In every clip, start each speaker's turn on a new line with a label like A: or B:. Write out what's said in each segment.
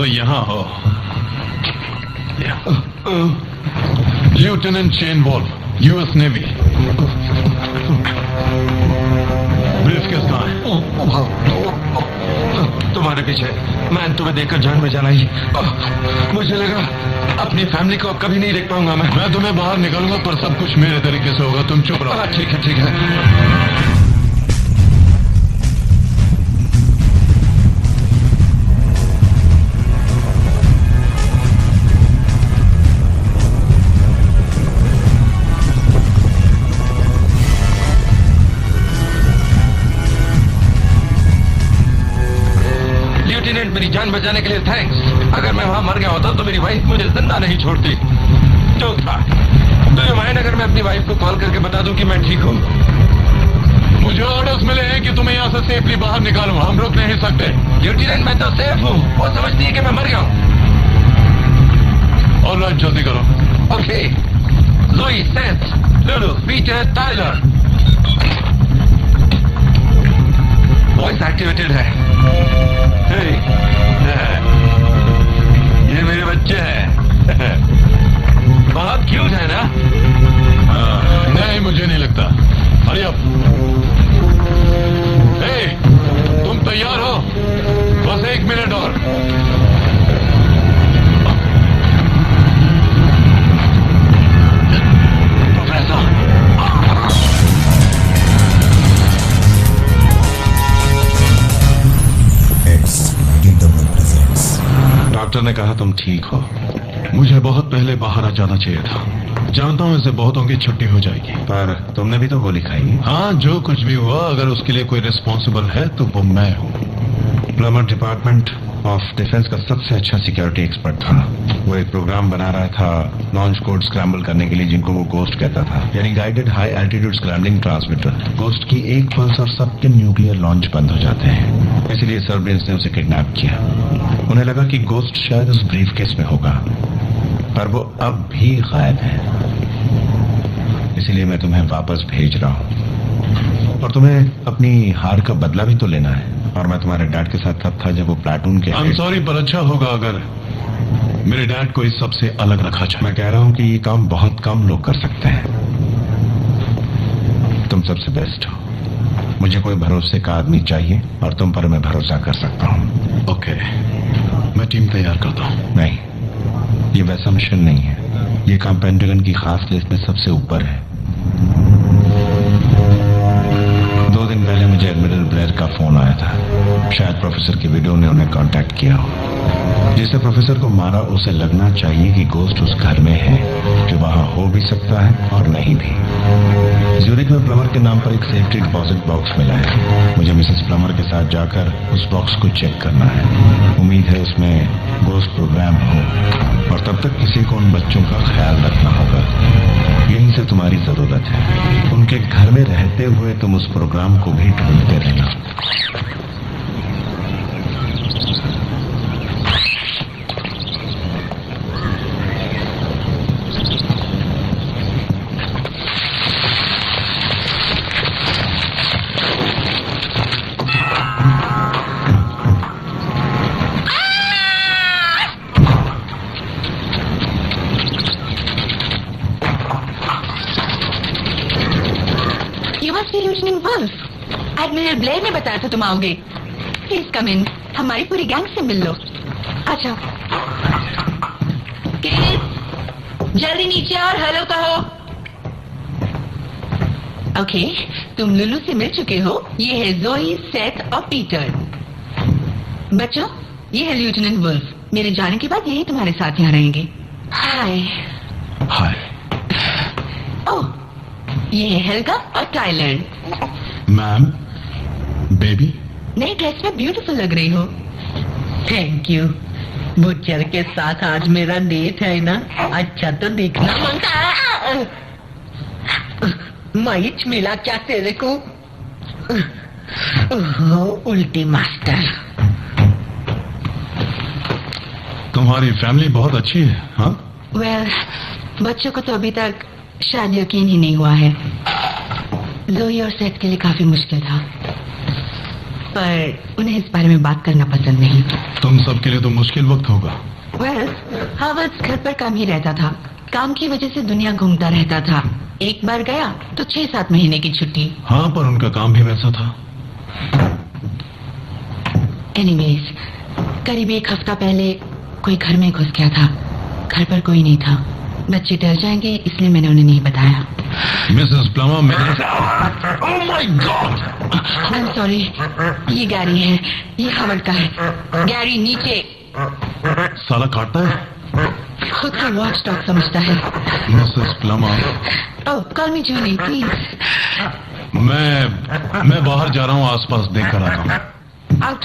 A: यहाँ हो। Lieutenant Shane Wolf, US Navy. Briefcase कहाँ है?
B: तुम्हारे पीछे। मैं तुम्हें देखकर जान में जाना ही। मुझे लगा अपनी फैमिली को अब कभी नहीं देख पाऊंगा। मैं
A: तुम्हें बाहर निकालूंगा, पर सब कुछ मेरे तरीके से होगा। तुम चुप रहो।
B: ठीक है, ठीक है। लेफ्टिनेंट, मेरी जान बचाने के लिए थैंक्स। अगर मैं वहां मर गया होता तो मेरी वाइफ मुझे जिंदा नहीं छोड़ती। जो था, तो ये मायने अगर मैं अपनी वाइफ को कॉल करके बता दूं कि मैं ठीक हूं।
A: मुझे ऑर्डर्स मिले हैं कि तुम्हें यहाँ से सेफली बाहर निकालूं। हम रुक नहीं सकते।
B: लेफ्टिनेंट, मैं तो सेफ हूँ। वो समझती है कि मैं मर गया हूँ।
A: ऑलराइट, जल्दी करो।
B: Okay. Joey, Seth, Lulu, Peter, Tyler. Voice activated है। ये मेरे बच्चे हैं। बहुत क्यूट है ना?
A: नहीं, मुझे नहीं लगता। Hurry up. तुम तैयार हो? बस 1 मिनट और।
B: प्रोफेसर, डॉक्टर ने कहा तुम ठीक हो।
A: मुझे बहुत पहले बाहर आ जाना चाहिए था। जानता हूँ इससे बहुतों की छुट्टी हो जाएगी,
B: पर तुमने भी तो गोली खाई।
A: हाँ, जो कुछ भी हुआ, अगर उसके लिए कोई रिस्पॉन्सिबल है तो वो मैं हूँ।
B: प्लमर डिपार्टमेंट ऑफ डिफेंस का सबसे अच्छा सिक्योरिटी एक्सपर्ट था। वो एक प्रोग्राम बना रहा था लॉन्च कोड स्क्रैम्बल करने के लिए, जिनको वो गोस्ट कहता था, यानी guided high altitude scrambling transmitter. Ghost की एक पल्स और सबके न्यूक्लियर लॉन्च बंद हो जाते हैं। इसलिए सर्बियंस ने उसे किडनैप किया। उन्हें लगा कि गोस्ट शायद उस ब्रीफकेस में होगा, पर वो अब भी गायब है। इसलिए मैं तुम्हें वापस भेज रहा हूँ, और तुम्हें अपनी हार का बदला भी तो लेना है। और मैं तुम्हारे डैड के साथ तब था जब वो प्लाटून के।
A: I'm sorry, पर अच्छा होगा अगर मेरे डैड को इस सबसे अलग रखा जाए।
B: मैं कह रहा हूँ कि ये काम बहुत कम लोग कर सकते हैं। तुम सबसे बेस्ट हो। मुझे कोई भरोसे का आदमी चाहिए, और तुम पर मैं भरोसा कर सकता हूँ।
A: ओके, मैं टीम तैयार करता हूँ।
B: नहीं, ये वैसा मिशन नहीं है। ये काम पेंटागन की खास लिस्ट में सबसे ऊपर है। 2 दिन पहले मुझे एडमिरल ब्लेयर का फोन आया था। शायद प्रोफेसर की विडो ने उन्हें कांटेक्ट किया हो। जिसे प्रोफेसर को मारा, उसे लगना चाहिए कि गोस्ट उस घर में है, जो वहां हो भी सकता है और नहीं भी। ज्यूरिक में प्लमर के नाम पर एक सेफ्टी डिपॉजिट बॉक्स मिला है। मुझे मिसेस प्लमर के साथ जाकर उस बॉक्स को चेक करना है। उम्मीद है उसमें गोस्ट प्रोग्राम हो, और तब तक किसी को उन बच्चों का ख्याल रखना होगा। यहीं से तुम्हारी जरूरत है। उनके घर में रहते हुए तुम उस प्रोग्राम को भी ढूंढते रहना।
C: एडमिरल ब्लेयर ने बताया था तुम आओगे। प्लीज कम इन, हमारी पूरी गैंग से मिल लो। अच्छा, जल्दी नीचे और हेलो कहो। ओके, तुम लुलू से मिल चुके हो। ये है जोई, सेथ और पीटर। बच्चों, ये है लेफ्टिनेंट वुल्फ। मेरे जाने के बाद यही तुम्हारे साथ यहाँ रहेंगे। हाय।
B: हाय।
C: ओह, ये है हेल्गा और टाइलर।
A: मैम, बेबी,
C: नई ड्रेस में ब्यूटीफुल लग रही हो। Thank you. बुच्चर के साथ आज मेरा डेट है ना, अच्छा तो दिखना मांगता। माइच मिला क्या तेरे को? उल्टी मास्टर।
A: तुम्हारी फैमिली बहुत अच्छी है। हाँ,
C: वेल, बच्चों को तो अभी तक शायद यकीन ही नहीं हुआ है। जोई और सेथ के लिए काफी मुश्किल था। पर उन्हें इस बारे में बात करना पसंद नहीं।
A: तुम सबके लिए तो मुश्किल वक्त होगा।
C: हावर्ड घर पर कम ही रहता था। काम की वजह से दुनिया घूमता रहता था। एक बार गया तो 6-7 महीने की छुट्टी।
A: हाँ, पर उनका काम भी वैसा था।
C: एनीवेज, करीब 1 हफ्ता पहले कोई घर में घुस गया था। घर पर कोई नहीं था। बच्चे डर जाएंगे इसलिए मैंने उन्हें नहीं बताया।
A: Mrs Plummer, oh my God!
C: I am sorry. ये गैरी है, ये हावर्ड का है। गैरी नीचे।
A: साला काटता है।
C: खुद को वॉच डॉग समझता है।
A: Mrs Plummer,
C: oh call me Julie please.
A: मैं बाहर जा रहा हूँ, आसपास देख कर आता हूँ।
C: Out.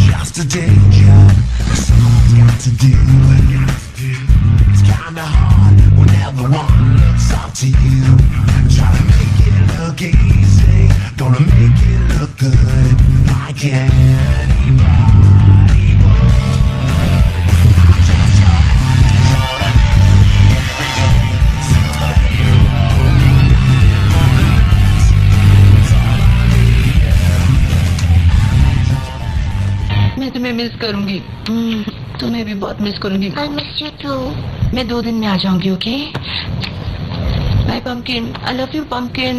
D: Just a day job, someone's got to do. It's kinda hard when everyone looks up to you. Try to make it look easy, gonna make it look good. Like anybody would. Just your hands on a every day. Somebody you
C: मैं तुम्हें miss करूंगी। तुम्हें भी बहुत miss करूंगी।
E: I miss you too.
C: मैं 2 दिन में आ जाऊंगी, okay? Bye pumpkin, I love you pumpkin.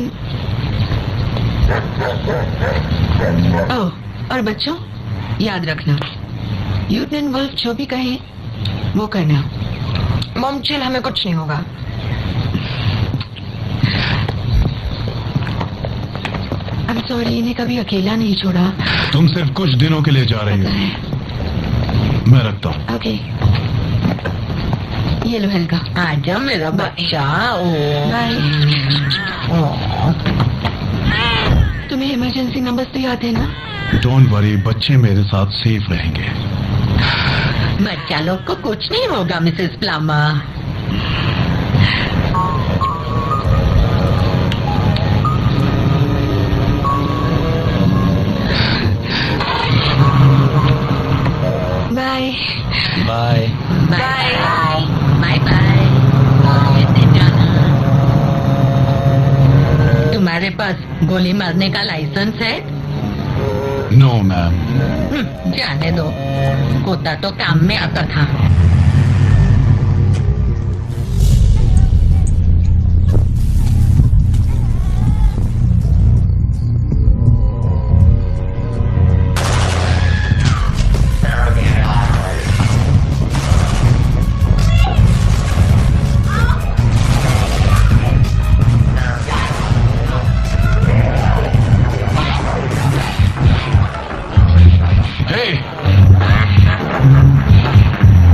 C: Oh, और बच्चों याद रखना, ल्यूटेनेंट वुल्फ जो भी कहे वो करना।
E: मॉम चिल, हमें कुछ नहीं होगा।
C: आई एम सॉरी, इन्हें कभी अकेला नहीं छोड़ा।
A: तुम सिर्फ कुछ दिनों के लिए जा रही हो। मैं रखता हूँ।
C: ओके, ये लो हल्का।
E: आजा मेरा बच्चा।
C: बाय। तुम्हें इमरजेंसी नंबर तो याद है ना?
A: डोंट वरी, बच्चे मेरे साथ सेफ रहेंगे।
E: बच्चा लोग को कुछ नहीं होगा Mrs Plummer.
C: Bye
B: bye.
E: Bye bye bye. तुम्हारे पास गोली मारने का लाइसेंस है?
A: No ma'am.
E: जाने दो, होता तो काम में आता था।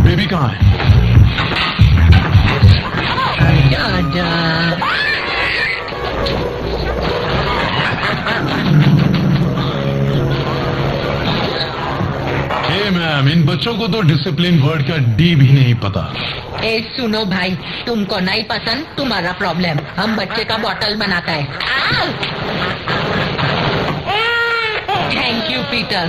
A: बेबी कहाँ है?
E: आजा।
A: हे मैम, इन बच्चों को तो डिसिप्लिन वर्ड का डी भी नहीं पता।
E: ए सुनो भाई, तुमको नहीं पसंद तुम्हारा प्रॉब्लम। हम बच्चे का बॉटल बनाता है। Thank you Peter.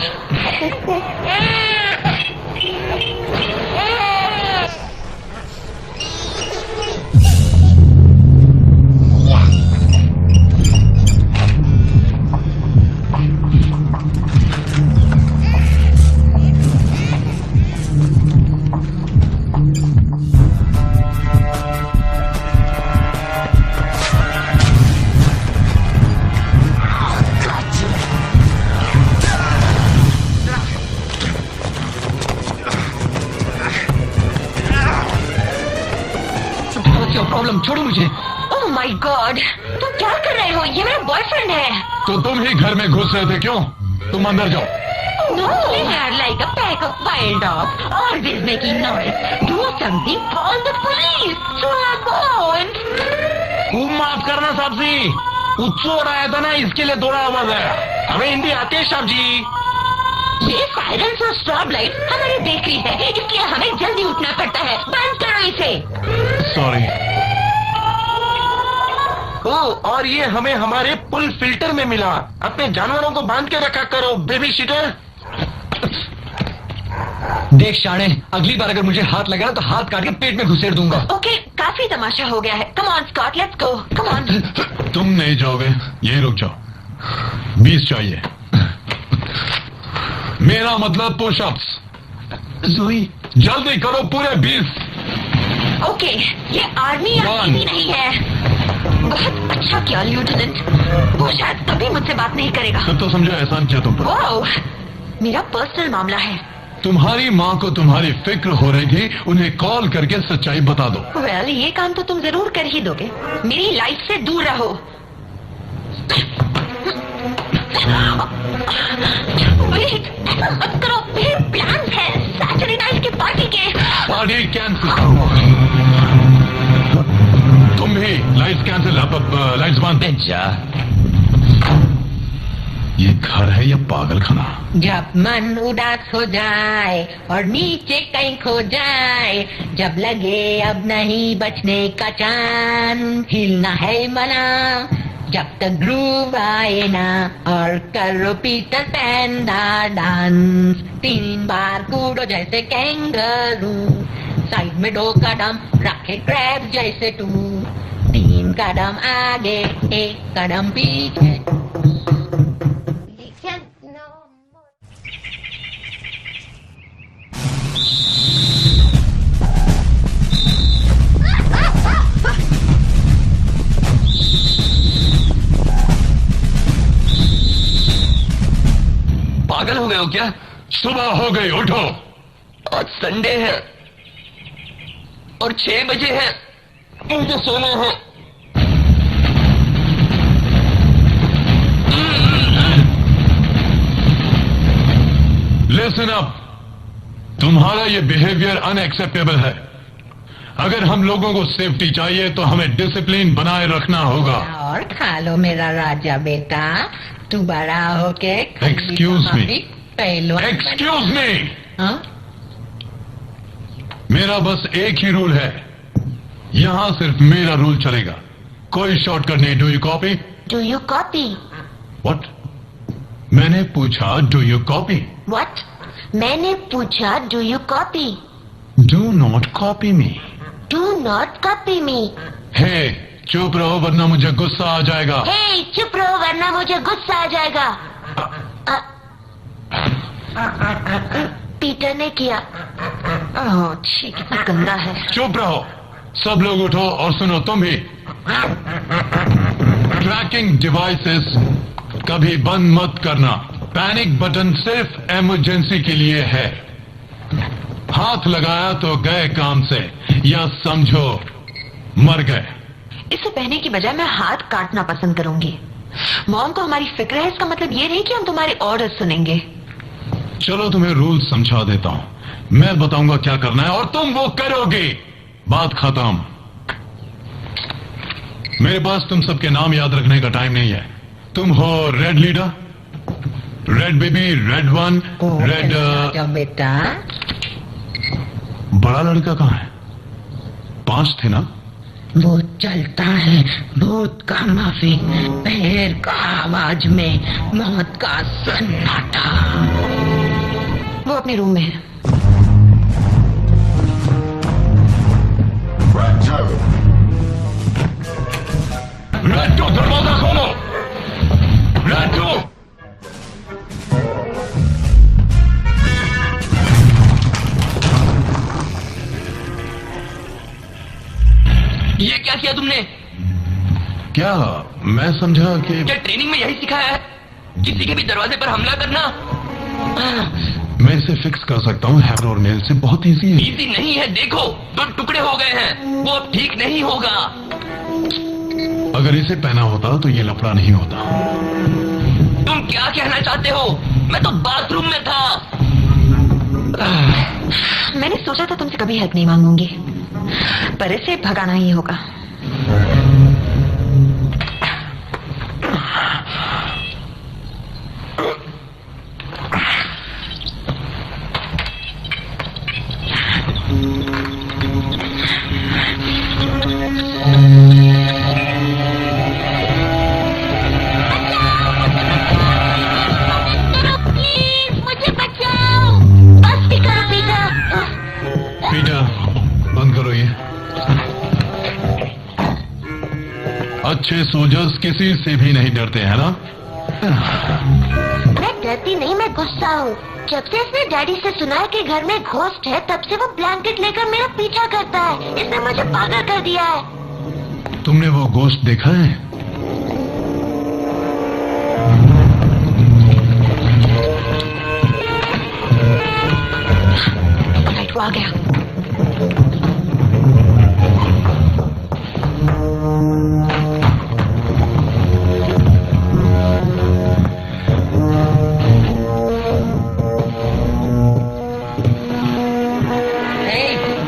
A: प्रॉब्लम, छोड़ो मुझे।
E: ओह माय गॉड, तुम क्या कर रहे हो? ये मेरा बॉयफ्रेंड है।
A: तो तुम ही घर में घुस रहे थे क्यों? तुम अंदर जाओ।
E: No, they are like a pack of wild dogs, always making noise. Do something, call the police. So I'm on.
A: खूब माफ करना साहब जी, उत्सव आया था ना, इसके लिए थोड़ा आवाज आया। हमें हिंदी आती है साहब जी।
E: ये साइरेंस और स्टॉप लाइट हमारी बेकरी है, इसलिए हमें जल्दी उठना पड़ता है। बंद करो इसे।
A: सॉरी।
F: और ये हमें हमारे पुल फिल्टर में मिला। अपने जानवरों को बांध के रखा करो, बेबी सिटर।
G: देख शाणे, अगली बार अगर मुझे हाथ लगा तो हाथ काट के पेट में घुसेड़ दूंगा।
E: ओके, काफी तमाशा हो गया है। Come on Scott, let's go. Come on.
B: तुम नहीं जाओगे, यही रुक जाओ। 20 चाहिए। मेरा मतलब पुशअप्स।
G: जोई,
B: जल्दी करो, पूरे 20।
E: ओके, ये आर्मी या
B: One.
E: नेवी नहीं है। बहुत अच्छा किया लेफ्टिनेंट। वो शायद कभी मुझसे बात नहीं करेगा।
B: तब तो समझो एहसान किया तुम पर।
E: ओह, मेरा पर्सनल मामला है।
B: तुम्हारी माँ को तुम्हारी फिक्र हो रही थी, उन्हें कॉल करके सच्चाई बता दो।
E: वेल, ये काम तो तुम जरूर कर ही दोगे। मेरी लाइफ से दूर रहो। वेट, ऐसा मत करो। मेरे प्लान्स हैं सैटरडे नाइट की पार्टी के।
B: Party cancel. तुम भी लाइट्स कैंसिल, लाइट्स बंद।
G: जा।
B: ये घर है या पागल खाना?
E: जब मन उदास हो जाए और नीचे कहीं खो जाए, जब लगे अब नहीं बचने का चांस, हिलना है मना जब तक ग्रूव आए ना, और करो पीटर पैन डांस। 3 बार कूदो जैसे कैंगरू, साइड में 2 कदम रखे क्रैब जैसे तू। 3 कदम आगे, 1 कदम पीछे।
G: पागल हो गए हो क्या?
B: सुबह हो गई, उठो।
G: आज संडे है और 6 बजे है। मुझे सोना है।
B: लिसन अप, तुम्हारा ये बिहेवियर अनएक्सेप्टेबल है। अगर हम लोगों को सेफ्टी चाहिए तो हमें डिसिप्लिन बनाए रखना होगा।
E: और खा लो मेरा राजा बेटा। तू बड़ा होके
B: Excuse me.
E: पहलो।
B: Excuse me.
E: हाँ?
B: मेरा बस एक ही रूल है, यहां सिर्फ मेरा रूल चलेगा, कोई शॉर्टकट नहीं। Do you copy?
E: Do you copy?
B: What? मैंने पूछा डू यू कॉपी?
E: व्हाट? मैंने पूछा do you copy?
B: Do not copy me.
E: Do not copy me.
B: Hey, चुप रहो वरना मुझे गुस्सा आ जाएगा।
E: हे, चुप रहो वरना मुझे गुस्सा आ जाएगा। पीटर ने किया। ओह छी, कितना गंदा है।
B: चुप रहो, सब लोग उठो और सुनो तुम भी। ट्रैकिंग डिवाइसेस कभी बंद मत करना। पैनिक बटन सिर्फ इमरजेंसी के लिए है। हाथ लगाया तो गए काम से, या समझो मर गए।
E: इसे पहने की बजाय मैं हाथ काटना पसंद करूंगी। मॉम को हमारी फिक्र है, इसका मतलब ये नहीं कि हम तुम्हारे ऑर्डर सुनेंगे।
B: चलो तुम्हें रूल समझा देता हूं। मैं बताऊंगा क्या करना है और तुम वो करोगे। बात खत्म। मेरे पास तुम सबके नाम याद रखने का टाइम नहीं है। तुम हो red leader, red baby, red one, red.
E: बेटा,
B: बड़ा लड़का कहाँ है? 5 थे ना?
E: वो चलता है भूत का माफी, पैर का आवाज में मौत का सन्नाटा। वो अपने रूम में है।
B: रेड टू, दरवाजा खोलो। Red two.
G: ये क्या किया तुमने?
B: क्या? मैं समझा कि
G: क्या ट्रेनिंग में यही सिखाया है, किसी के भी दरवाजे पर हमला करना?
B: मैं इसे फिक्स कर सकता हूँ हैमर और नेल से, बहुत इजी है।
G: इजी नहीं है, देखो 2 टुकड़े हो गए हैं। वो अब ठीक नहीं होगा।
B: अगर इसे पहना होता तो ये लफड़ा नहीं होता।
G: तुम क्या कहना चाहते हो? मैं तो बाथरूम में था।
E: मैंने सोचा था तुमसे कभी हेल्प नहीं मांगूंगी, पर इसे भगाना ही होगा। मुझे बचाओ, बस भी करो पीटर।
B: अच्छे सोल्जर्स किसी से भी नहीं डरते हैं ना?
H: मैं डरती नहीं, मैं गुस्सा हूँ। जब से इसने डैडी से सुना है कि घर में घोस्ट है, तब से वो ब्लैंकेट लेकर मेरा पीछा करता है। इसने मुझे पागल कर दिया है।
B: तुमने वो घोस्ट देखा है?
C: राइट, वो आ गया।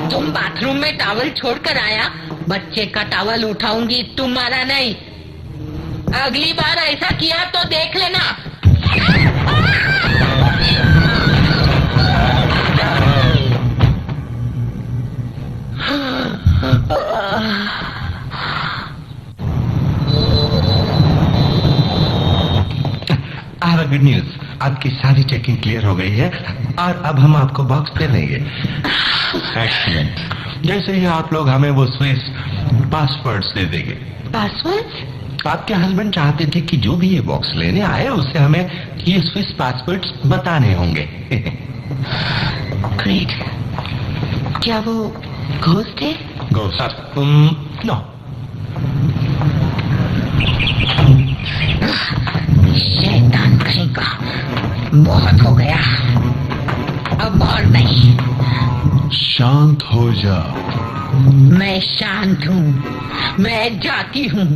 E: तुम बाथरूम में टॉवल छोड़कर आया, बच्चे का टॉवल उठाऊंगी, तुम्हारा नहीं। अगली बार ऐसा किया तो देख लेना।
I: I have a good news. आपकी सारी चेकिंग क्लियर हो गई है और अब हम आपको बॉक्स दे देंगे।
B: एक्सीलेंट।
I: जैसे ही आप लोग हमें वो स्विस पासवर्ड्स दे देंगे।
C: पासवर्ड?
I: आपके हस्बैंड चाहते थे कि जो भी ये बॉक्स लेने आए उससे हमें ये स्विस पासवर्ड्स बताने होंगे।
C: ग्रेट। क्या वो घोस्ट है?
B: घोस्ट?
I: नो।
E: शैतान कहीं का, बहुत हो गया, अब और नहीं।
B: शांत हो जा।
E: मैं शांत हूँ, मैं जाती हूँ,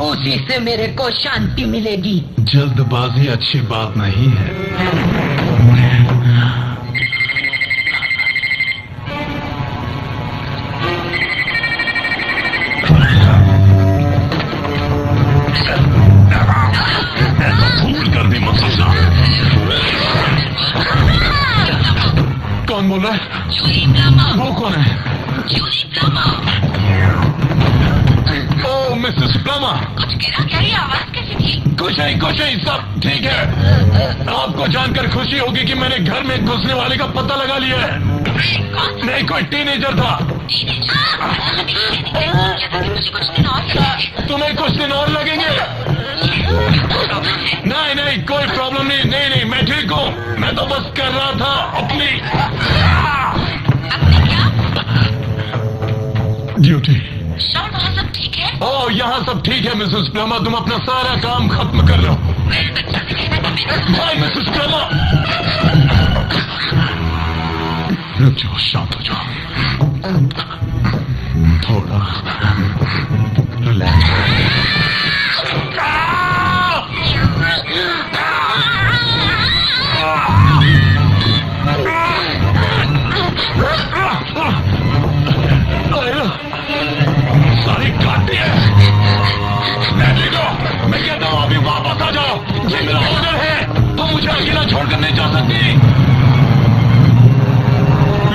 E: उसी से मेरे को शांति मिलेगी।
B: जल्दबाजी अच्छी बात नहीं है। कर दी मतलब। कौन बोल रहा है? वो कौन है? ओह मिसेस प्लामा।
C: कुछ गिरा क्या? ये आवाज कैसी थी?
B: कुछ नहीं, सब ठीक है। आपको जानकर खुशी होगी कि मैंने घर में घुसने वाले का पता लगा लिया है। नहीं, कोई टीनेजर था।
C: कुछ दिन और
B: तुम्हें कुछ दिन और लगेंगे। नहीं, कोई प्रॉब्लम नहीं, मैं ठीक हूँ। मैं तो बस कर रहा था अपनी ड्यूटी।
C: वहाँ सब ठीक है?
B: ओह, यहाँ सब ठीक है मिसेस प्लामा, तुम अपना सारा काम खत्म कर लो। भाई मिसेस प्लामा, रुक जाओ, शांत हो जाओ, थोड़ा रिलैक्स। सारी काटी है। मैं कहता हूँ अभी वापस आ जाओ। ये मेरा ऑर्डर है, तो मुझे अकेला छोड़कर नहीं जा सकती।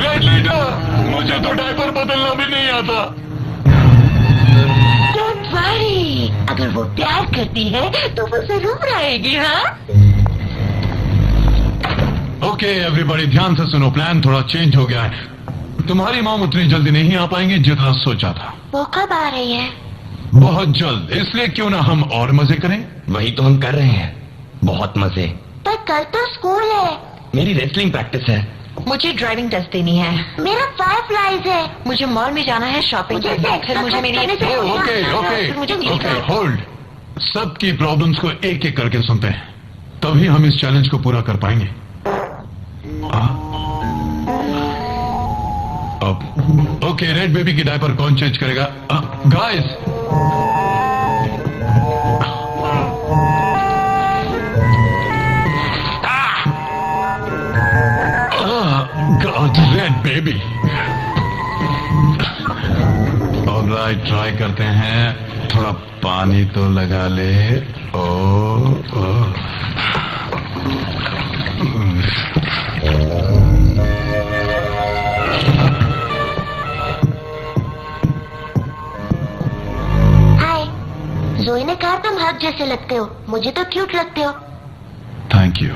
B: रेड लीडर, मुझे तो डायपर बदलना भी नहीं आता।
H: डोंट वरी, अगर वो प्यार करती है तो वो जरूर आएगी। हाँ,
B: ओके एवरीबॉडी, ध्यान से सुनो, प्लान थोड़ा चेंज हो गया है। तुम्हारी मॉम उतनी जल्दी नहीं आ पाएंगे जितना सोचा था।
H: वो कब आ रही है?
B: बहुत जल्द, इसलिए क्यों ना हम और मजे करें।
G: वही तो हम कर रहे हैं, बहुत मजे।
H: पर कल तो स्कूल है।
G: मेरी रेसलिंग प्रैक्टिस है।
C: मुझे ड्राइविंग टेस्ट देनी है।
H: मेरा फायरफ्लाइज है।
C: मुझे मॉल में जाना है शॉपिंग
H: मुझे
C: करने। फिर मुझे मेरी
B: ओके, होल्ड। सबकी प्रॉब्लम्स को एक एक करके सुनते हैं, तभी हम इस चैलेंज को पूरा कर पाएंगे। ओके, रेड बेबी की डायपर कौन चेंज करेगा? Guys, God, red baby. Alright, try करते हैं। थोड़ा पानी तो लगा ले।
H: जोई ने कहा तुम हक जैसे लगते हो। मुझे तो क्यूट लगते हो।
B: Thank you.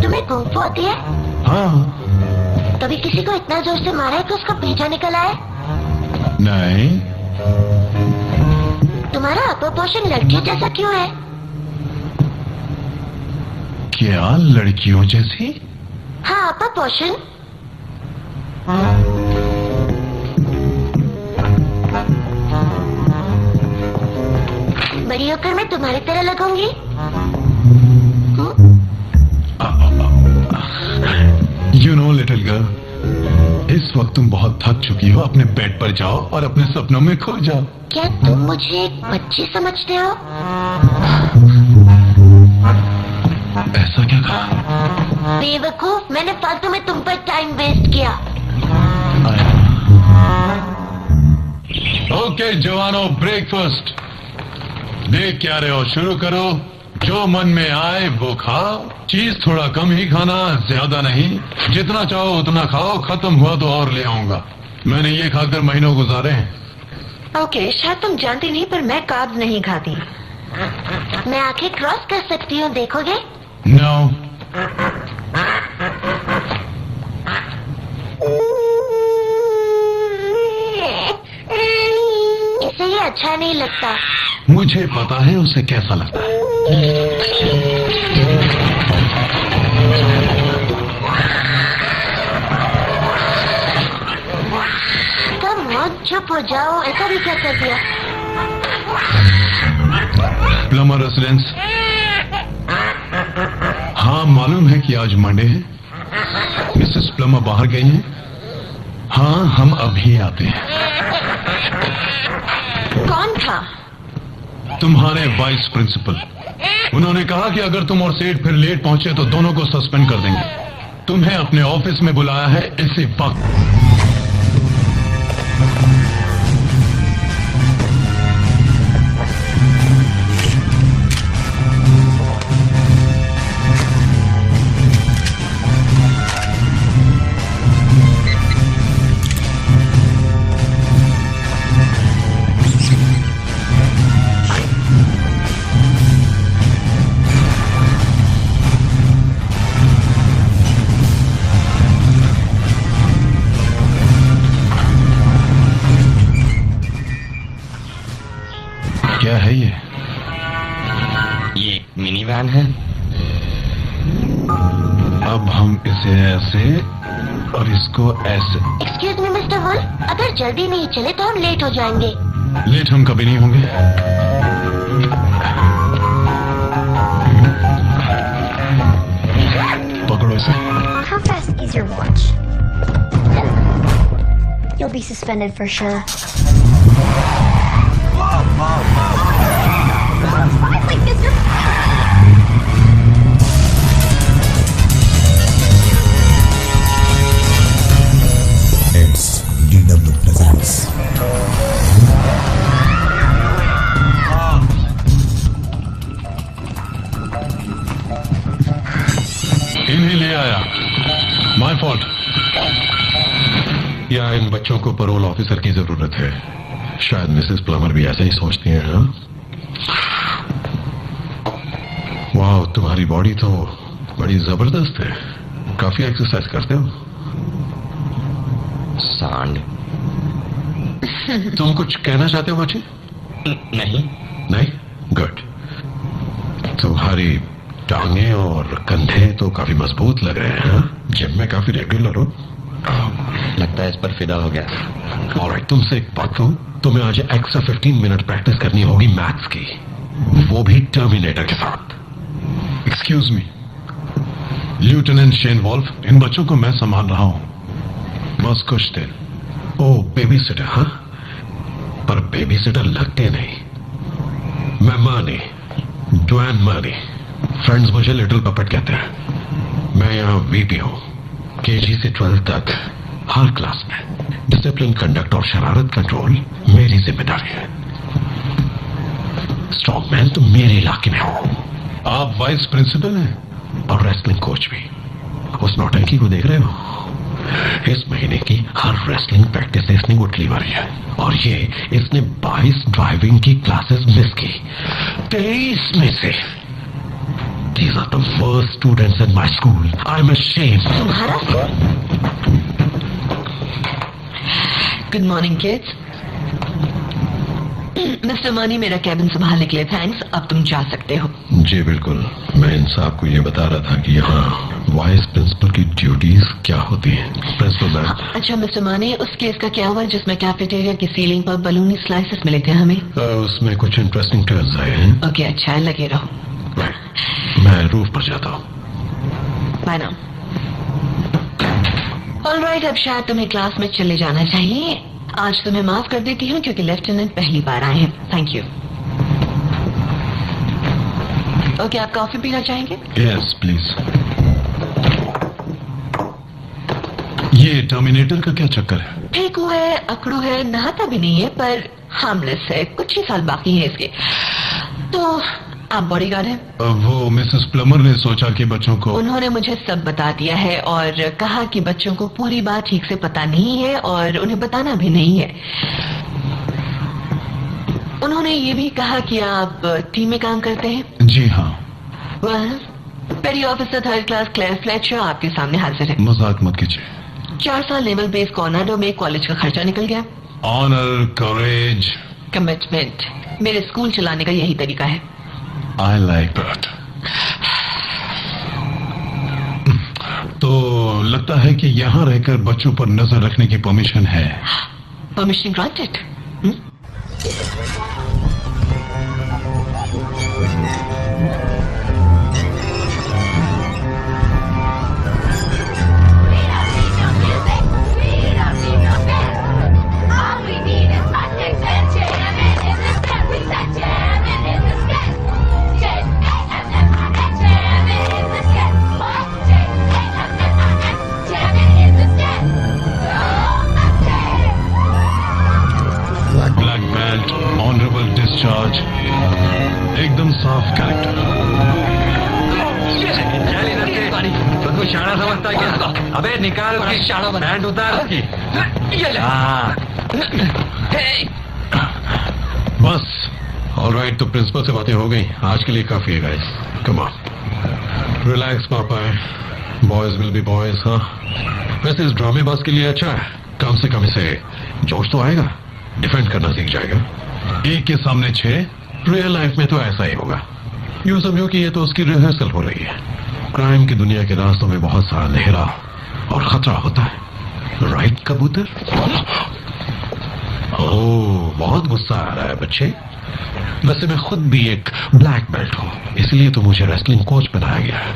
H: तुम्हें कुंग फू आती है?
B: हाँ,
H: कभी किसी को इतना जोर से मारा है कि उसका पीछा निकल आए?
B: नहीं,
H: तुम्हारा अपर पोर्शन लड़कियों जैसा क्यों है?
B: क्या लड़कियों जैसी?
H: हाँ, अपर पोर्शन। बड़ी होकर मैं तुम्हारी तरह लगूंगी।
B: यू नो लिटिल गर्ल, इस वक्त तुम बहुत थक चुकी हो, अपने बेड पर जाओ और अपने सपनों में खो जाओ।
H: क्या तुम मुझे एक बच्ची समझते हो?
B: ऐसा क्या कहा?
H: बेवकूफ, मैंने फालतू में तुम पर टाइम वेस्ट किया।
B: ओके जवानों, ब्रेकफास्ट देख क्या रहे हो, शुरू करो। जो मन में आए वो खाओ, चीज थोड़ा कम ही खाना, ज्यादा नहीं। जितना चाहो उतना खाओ, खत्म हुआ तो और ले आऊंगा। मैंने ये खाकर महीनों गुजारे हैं।
C: ओके, शायद तुम जानती नहीं पर मैं कार्ब्स नहीं खाती।
H: मैं आंखें क्रॉस कर सकती हूँ, देखोगे?
B: नो।
H: इसे ये अच्छा नहीं लगता।
B: मुझे पता है उसे कैसा लगता है।
H: कम ऑन, चुप हो जाओ, ऐसा भी क्या कर दिया?
B: Plumber residence. हाँ, मालूम है कि आज मंडे है। मिसेस प्लमर बाहर गई हैं। हाँ, हम अभी आते हैं।
C: कौन था?
B: तुम्हारे वाइस प्रिंसिपल। उन्होंने कहा कि अगर तुम और सेठ फिर लेट पहुंचे तो दोनों को सस्पेंड कर देंगे। तुम्हें अपने ऑफिस में बुलाया है इसी वक्त। क्या है ये?
G: ये मिनी वैन है।
B: अब हम इसे ऐसे और इसको ऐसे।
H: एक्सक्यूज मी मिस्टर वुल्फ, अगर जल्दी नहीं चले तो हम लेट हो जाएंगे।
B: लेट हम कभी नहीं होंगे। पकड़ो इसे।
J: How fast is your watch? You'll be suspended for sure. Like this,
D: It's DW presents.
B: इन्हें ले आया। My fault. या इन बच्चों को पैरोल ऑफिसर की जरूरत है। शायद मिसेस प्लमर भी ऐसा ही सोचती हैं। हाँ? वाह, तुम्हारी बॉडी तो बड़ी जबरदस्त है। काफी एक्सरसाइज करते हो।
G: सांड।
B: तुम कुछ कहना चाहते हो मुझे?
G: नहीं।
B: नहीं? गुड। तुम्हारी टांगे और कंधे तो काफी मजबूत लग रहे हैं। हाँ? जिम में काफी रेगुलर हो।
G: लगता है इस पर फिदा हो गया।
B: ऑलराइट, तुमसे एक बात कहूं, तुम्हें आज एक्स्ट्रा 15 मिनट प्रैक्टिस करनी होगी मैथ्स की, वो भी टर्मिनेटर के साथ। Excuse me, lieutenant Shane Wolf, इन बच्चों को मैं संभाल रहा हूं बस कुछ देर। ओ, बेबी सिटर। हाँ, पर बेबी सिटर लगते नहीं। मैं मर्नी, ड्वेन मर्नी। फ्रेंड्स मुझे लिटिल पपेट कहते हैं। मैं यहाँ वीपी हूँ। केजी से 12 तक हर क्लास में डिसिप्लिन, कंडक्ट और शरारत कंट्रोल मेरी जिम्मेदारी है। स्ट्रॉन्ग मैन तो मेरे इलाके में हो। आप वाइस प्रिंसिपल हैं और रेसलिंग कोच भी। उस नौटंकी को देख रहे हो? इस महीने की हर रेसलिंग प्रैक्टिस इसने उठली मारी है और ये इसने 22 ड्राइविंग की क्लासेस मिस की। 23 में से। These are the worst students in my school. I'm ashamed.
C: तुम्हारा? Good morning kids. Mister money, मेरा कैबिन संभालने के लिए थैंक्स। अब तुम जा सकते हो।
K: जी बिल्कुल। मैं इन साहब को ये बता रहा था कि यहाँ वाइस प्रिंसिपल की ड्यूटीज क्या होती हैं। Principal ma'am.
C: अच्छा मिस्टर मनी, उस केस का क्या हुआ जिसमें कैफेटेरिया की सीलिंग पर बलूनी स्लाइसेस मिले थे हमें?
K: उसमें कुछ इंटरेस्टिंग टर्न्स आए हैं।
C: ओके, अच्छा है, लगे रहो।
K: मैं रूफ पर जाता हूँ।
C: Bye now. ऑलराइट, अब शायद तुम्हें क्लास में चले जाना चाहिए। आज तुम्हें माफ कर देती हूँ क्योंकि लेफ्टिनेंट पहली बार आए हैं। Thank you. ओके, आप कॉफी पीना चाहेंगे?
K: Yes please. ये टर्मिनेटर का क्या चक्कर है?
C: फेंकू है, अकड़ू है, नहाता भी नहीं है, पर हार्मलेस है। कुछ ही साल बाकी है इसके। तो आप बॉडीगार्ड हैं?
K: वो मिसेस प्लमर ने सोचा कि बच्चों को।
C: उन्होंने मुझे सब बता दिया है और कहा कि बच्चों को पूरी बात ठीक से पता नहीं है और उन्हें बताना भी नहीं है। उन्होंने ये भी कहा कि आप टीम में काम करते हैं।
K: जी हाँ।
C: Perry officer 3rd class Claire Fletcher आपके सामने हाजिर है।
K: मजाक मत कीजिए।
C: 4 साल नेवल बेस कॉर्नाडो में कॉलेज का खर्चा निकल गया।
K: ऑनर, करेज,
C: कमिटमेंट, मेरे स्कूल चलाने का यही तरीका है।
K: I like that. तो लगता है कि यहाँ रहकर बच्चों पर नजर रखने की परमिशन है।
C: Permission granted.
K: डिस्चार्ज, एकदम साफ कैरेक्टर।
A: तो शाना समझता है क्या? अबे निकाल उसकी शाना, बैंड उतार उसकी।
K: बस ऑलराइट। तो प्रिंसिपल से बातें हो गई, आज के लिए काफी है गाइस। कम ऑन, रिलैक्स पापा है। Boys will be boys. हाँ, वैसे इस ड्रामेबाज के लिए अच्छा है, कम से कम इसे जोश तो आएगा, डिफेंड करना सीख जाएगा। एक के सामने 6, रियल लाइफ में तो ऐसा ही होगा। यूं समझो कि ये तो उसकी रिहर्सल हो रही है। क्राइम की दुनिया के रास्तों में बहुत सारा अंधेरा और खतरा होता है। राइट कबूतर? ओह, बहुत गुस्सा आ रहा है बच्चे। वैसे मैं खुद भी एक ब्लैक बेल्ट हूं, इसलिए तो मुझे रेसलिंग कोच बनाया गया है।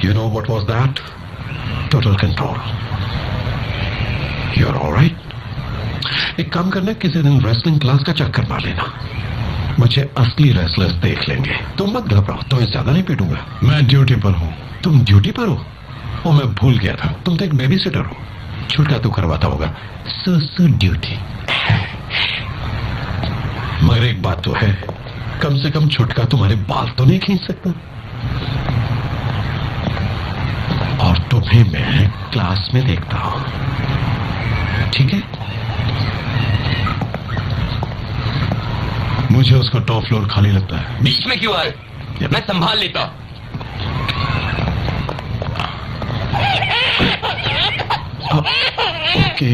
K: You know what was that? Total control. You're all right? एक काम करना, किसी दिन रेसलिंग क्लास का चक्कर मार लेना। मुझे असली रेसलर्स देख लेंगे। तुम मत घबराओ, तुम्हें ज्यादा नहीं पीटूंगा। मैं ड्यूटी पर हूँ। तुम ड्यूटी पर हो? ओ, मैं भूल गया था, तुम तो एक बेबी सिटर हो। छुटका तो करवाता होगा। सो ड्यूटी। मगर एक बात तो है, कम से कम छुटका तुम्हारे बाल तो नहीं खींच सकता। और तुम्हें मैं क्लास में देखता हूं, ठीक है? मुझे उसका टॉप फ्लोर खाली लगता है।
G: बीच में क्यों आए? मैं संभाल लेता।
K: ओके।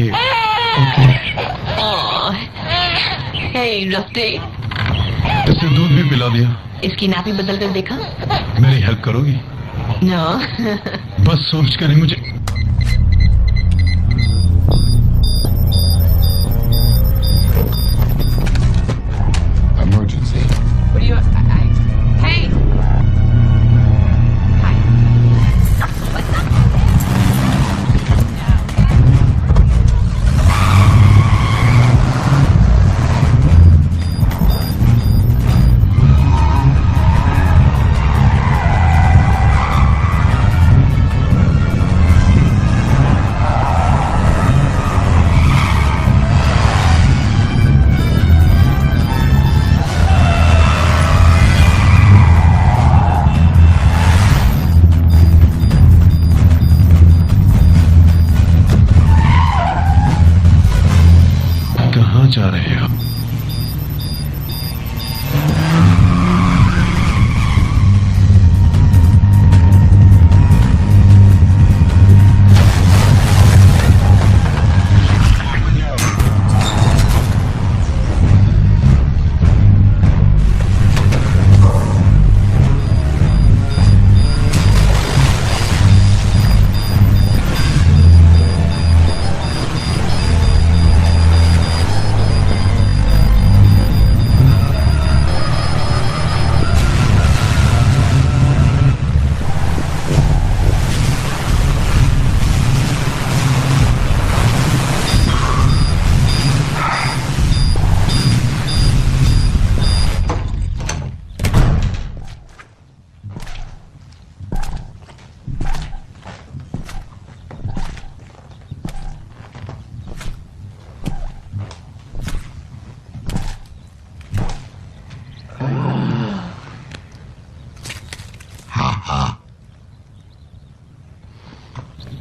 C: हे रफ्ते,
K: इसे दूध भी पिला दिया।
C: इसकी नापी बदल कर देखा?
K: मेरी हेल्प करोगी?
C: नो।
K: बस सोच कर ही मुझे।
D: Emergency.
C: What do you? Hey. Hi. What's up?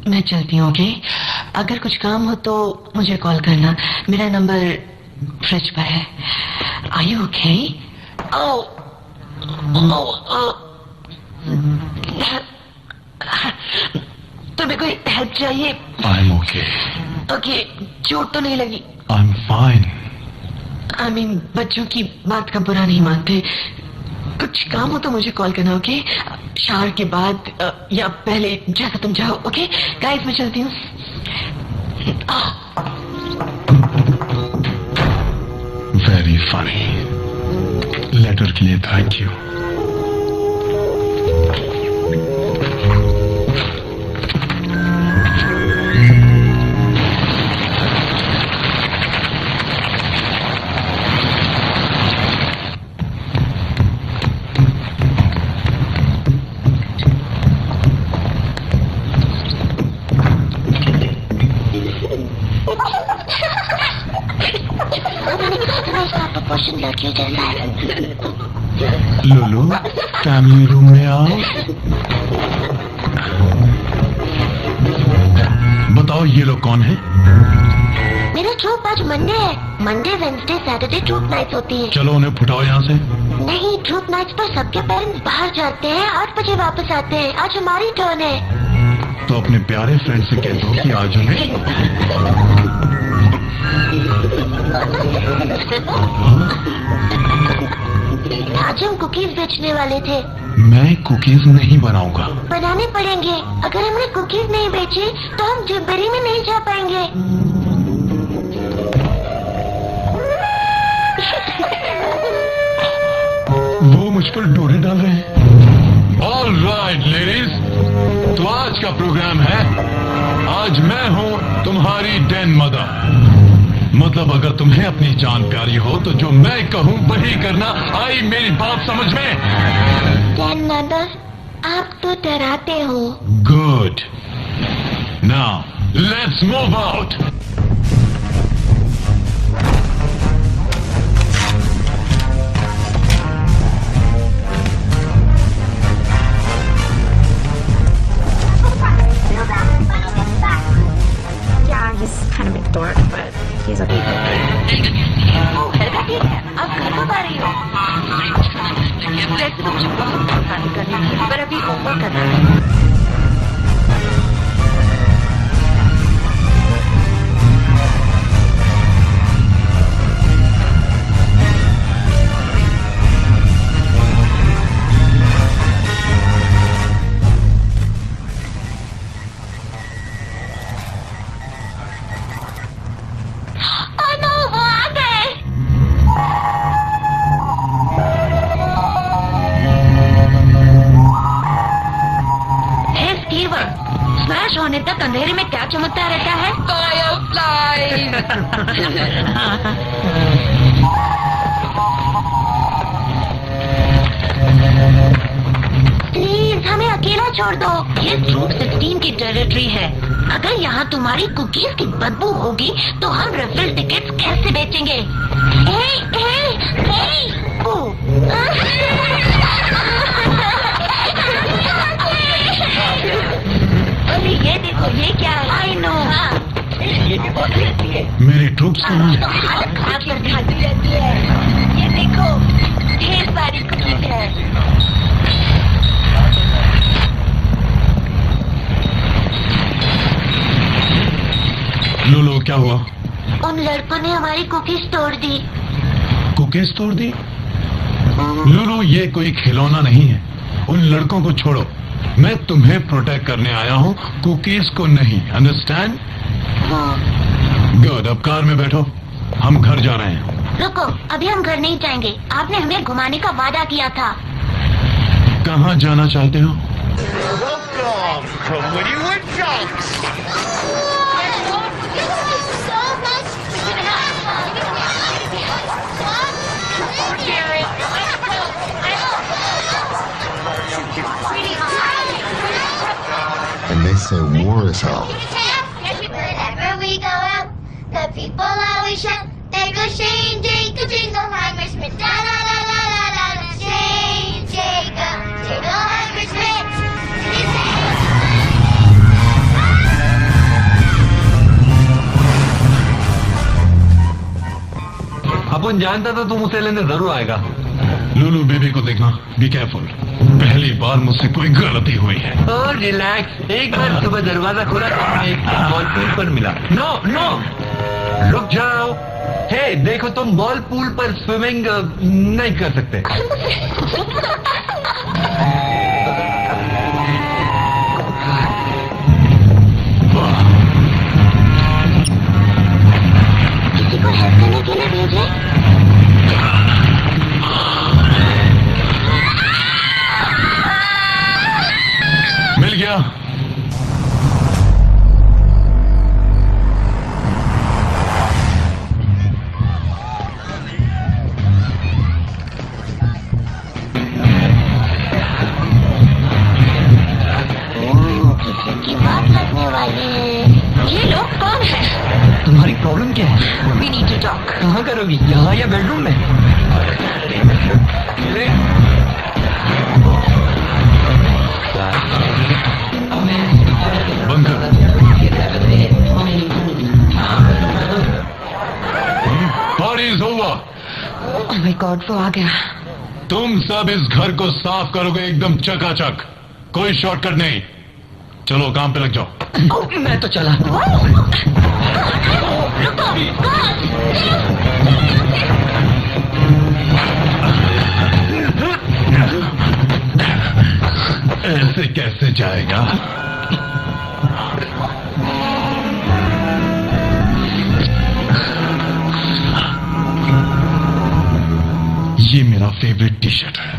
C: मैं चलती हूँ, ओके? अगर कुछ काम हो तो मुझे कॉल करना। मेरा नंबर फ्रिज पर है। Are you okay? तुम्हें कोई हेल्प चाहिए?
B: I am okay.
C: ओके, चोट तो नहीं लगी?
B: I am fine.
C: I mean, बच्चों की बात का बुरा नहीं मानते। कुछ काम हो तो मुझे कॉल करना, ओके? शावर के बाद या पहले, जैसा तुम चाहो, ओके? गाइस, मैं चलती हूँ।
B: Very funny. लेटर के लिए थैंक यू।
H: लड़कियों जैसा है।
B: लुलू, फैमिली रूम में आओ। बताओ ये लोग कौन है?
H: मेरा ट्रूप आज मंडे है। Monday, Wednesday, Saturday troop nights होती है।
B: चलो उन्हें फुटाओ यहाँ से।
H: नहीं, ट्रूप नाइट्स पर सबके पेरेंट्स बाहर जाते हैं, 8 बजे वापस आते हैं। आज हमारी टर्न है।
B: तो अपने प्यारे फ्रेंड से कह दो कि आज उन्हें
H: आज हम कुकीज बेचने वाले थे।
B: मैं कुकीज नहीं बनाऊंगा।
H: बनाने पड़ेंगे। अगर हमने कुकीज नहीं बेची तो हम जिब्बरी में नहीं जा पाएंगे।
B: वो मुझ पर डोरे डाल रहे हैं। ऑल राइट लेडीज, तो आज का प्रोग्राम है, आज मैं हूँ तुम्हारी डेन मदर। मतलब अगर तुम्हें अपनी जान प्यारी हो तो जो मैं कहूँ वही करना। आई मेरी बात समझ में?
H: डेन मदर, आप तो डराते हो।
B: Good, now let's move out.
J: Yeah, he's kind of a dork, but he's okay.
H: अब घर कब आ रही हो? वैसे तो मुझे बहुत परेशानी करनी थी, पर अभी ओवर करना है। स्मैश होने तक अंधेरे में क्या चमकता रहता है? प्लीज हमें अकेला छोड़ दो। ये ट्रूप 16 की टेरिटरी है। अगर यहाँ तुम्हारी कुकीज की बदबू होगी तो हम रेफरल टिकट्स कैसे बेचेंगे? अरे ये देखो, ये क्या है? I know. ये भी बहुत रहती है।
B: मेरी ट्रूप से
H: खाती रहती है। ये देखो, ढेर सारी कुकीज है।
B: लुलू, क्या हुआ?
H: उन लड़कों ने हमारी कुकीज तोड़ दी।
B: कुकीज तोड़ दी? लुलू, ये कोई खिलौना नहीं है। उन लड़कों को छोड़ो। मैं तुम्हें प्रोटेक्ट करने आया हूँ, कुकीज को नहीं। अंडरस्टैंड? गुड, अब कार में बैठो, हम घर जा रहे हैं।
H: रुको, अभी हम घर नहीं जाएंगे। आपने हमें घुमाने का वादा किया था।
B: कहाँ जाना चाहते हो?
L: And they say war is hell.
J: Whenever we go out, the people always shout, "There goes Shane, jingle jingle, I'm Christmas, da la la la la la."
K: कौन जानता था तुम उसे लेने जरूर आएगा। लुलू बेबी को देखना, बी केयरफुल। पहली बार मुझसे कोई गलती हुई है।
I: और रिलैक्स। एक बार सुबह दरवाजा खोला तो हमें एक बॉल पूल पर मिला। नो नो, रुक जाओ। हे देखो, तुम बॉल पूल पर स्विमिंग नहीं कर सकते।
H: किसी को हेल्प करने के लिए भेजे।
K: मिल गया।
H: की बात लगने वाली है। ये लोग कौन है?
I: तुम्हारी प्रॉब्लम क्या है?
H: We need to talk.
I: कहाँ करोगी, यहाँ या बेडरूम में?
K: बंद कर। Party is over.
C: Oh my God, वो आ गया।
K: तुम सब इस घर को साफ करोगे एकदम चकाचक, कोई शॉर्टकट नहीं। चलो काम पे लग जाओ।
I: मैं तो चला।
K: ऐसे कैसे जाएगा? ये मेरा फेवरेट टी शर्ट है।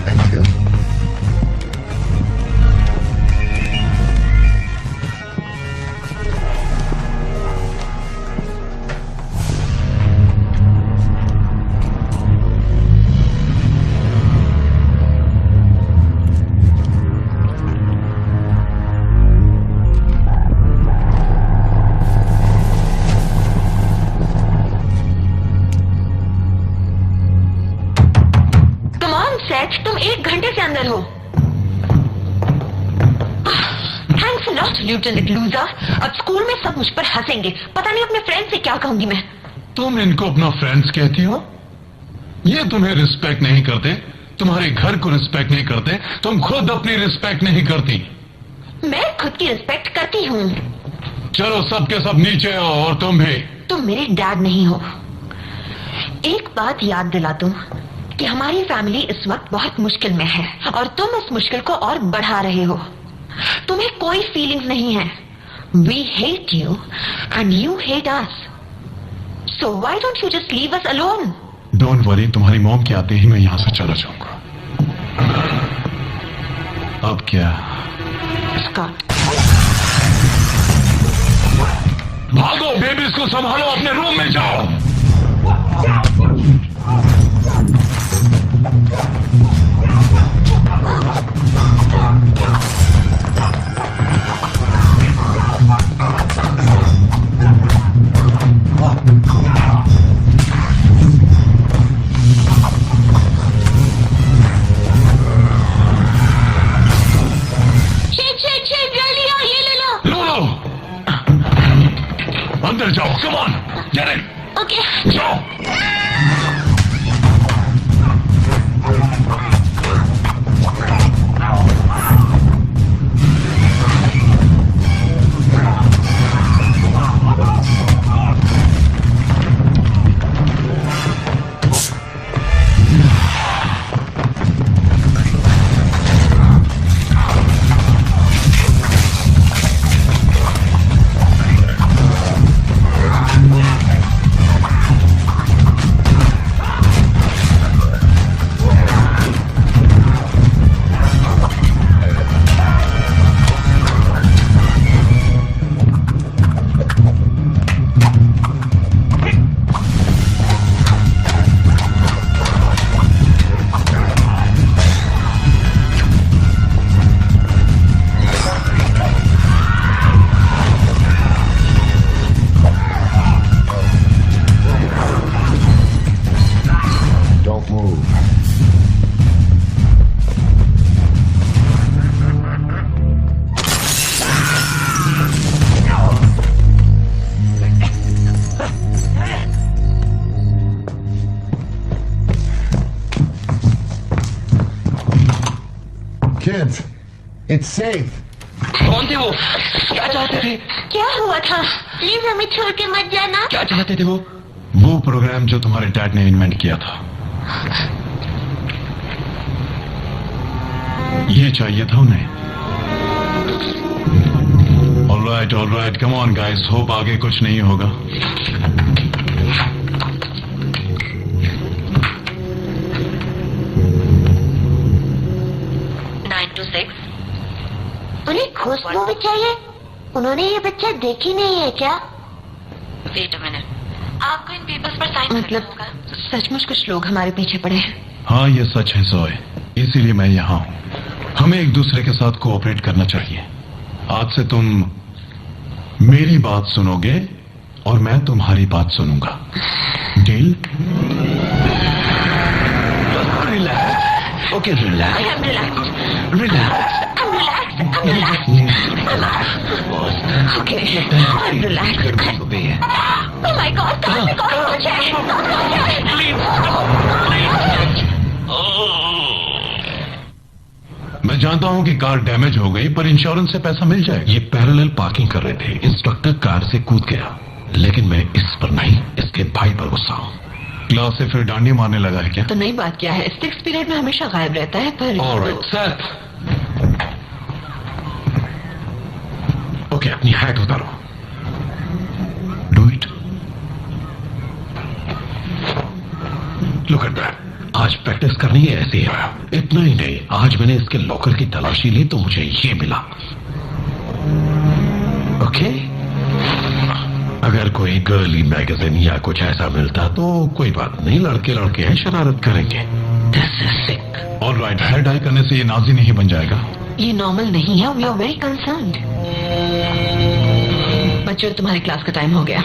L: Thank you.
H: तुम 1 घंटे से अंदर हो। थैंक्स अ लॉट लिeutenant लूजर। अब स्कूल में सब मुझ पर हंसेंगे। पता नहीं अपने फ्रेंड से क्या कहूंगी मैं।
K: तुम इनको अपना फ्रेंड्स कहती हो? ये तुम्हें रिस्पेक्ट नहीं करते, तुम्हारे घर को रिस्पेक्ट नहीं करते, तुम खुद अपनी रिस्पेक्ट नहीं करती।
H: मैं खुद की रिस्पेक्ट करती हूँ।
K: चलो सब के सब नीचे आओ, और तुम भी।
H: तुम मेरे डैड नहीं हो। एक बात याद दिला दूं कि हमारी फैमिली इस वक्त बहुत मुश्किल में है और तुम इस मुश्किल को और बढ़ा रहे हो। तुम्हें कोई फीलिंग्स नहीं है। We hate you and you hate us. So why don't you just leave us alone?
K: Don't worry, तुम्हारी मॉम के आते ही मैं यहां से चला जाऊंगा। अब क्या?
H: स्कॉट,
K: भागो, बेबीज को संभालो, अपने रूम में जाओ।
H: जल्दी आओ, ये ले लो।
K: लो, अंदर जाओ, come on, get in.
H: Okay,
K: जाओ।
L: Kids, it's safe.
G: कौन थे वो? क्या चाहते थे?
H: क्या हुआ था? प्लीज हमें छोड़ के मत जाना।
G: क्या चाहते थे वो?
B: वो प्रोग्राम जो तुम्हारे डैड ने इन्वेंट किया था, ये चाहिए था उन्हें। All right, come on guys, hope आगे कुछ नहीं होगा।
H: 926। उन्हें खुशबू भी चाहिए? उन्होंने ये बच्चा देखी नहीं है क्या? वेट अ मिनट, आपको इन पेपर्स पर साइन मतलब सचमुच कुछ लोग हमारे पीछे पड़े हैं?
B: हाँ, ये सच है जोए, इसीलिए मैं यहाँ हूँ। हमें एक दूसरे के साथ कोऑपरेट करना चाहिए। आज से तुम मेरी बात सुनोगे और मैं तुम्हारी बात सुनूंगा। Deal?
G: Relax. Okay, relax. Relax.
H: Okay, I'm relaxed. Oh my God, कहाँ से कौन पहुँचा है?
B: मैं जानता हूँ कि कार डैमेज हो गई, पर इंश्योरेंस से पैसा मिल जाएगा।
K: ये पैरेलल पार्किंग कर रहे थे, इंस्ट्रक्टर कार से कूद गया, लेकिन मैं इस पर नहीं, इसके भाई पर गुस्सा हूँ।
B: क्लास से फिर डांडी मारने लगा है क्या?
C: तो नई बात क्या है, 6th पीरियड में हमेशा गायब रहता है, पर
K: ऑलराइट सर। ओके, अपनी हैट उतारो।
B: Do it.
K: Look at that. आज प्रैक्टिस करनी है ऐसी है। इतना ही नहीं, आज मैंने इसके लॉकर की तलाशी ली तो मुझे ये मिला। ओके, अगर कोई गर्ली मैगजीन या कुछ ऐसा मिलता तो कोई बात नहीं, लड़के लड़के हैं, शरारत करेंगे। This is sick.
B: Alright, hair dye करने से ये नाजी नहीं बन जाएगा।
C: ये नॉर्मल नहीं है। We are very concerned. बच्चों, तुम्हारी क्लास का टाइम हो गया।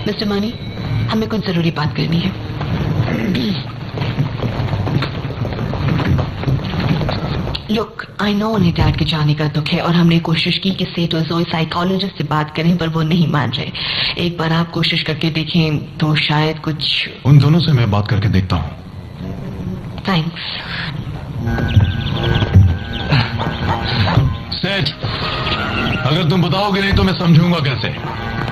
C: मिस्टर मानी, हमें कुछ जरूरी बात करनी है। लुक, आई नो उन्हें डैड के जाने का दुख है और हमने कोशिश की कि सेठ और जोई साइकोलॉजिस्ट से बात करें, पर वो नहीं मान रहे। एक बार आप कोशिश करके देखें तो शायद कुछ।
B: उन दोनों से मैं बात करके देखता हूँ।
C: थैंक्स।
B: सेठ, अगर तुम बताओगे नहीं तो मैं समझूंगा कैसे।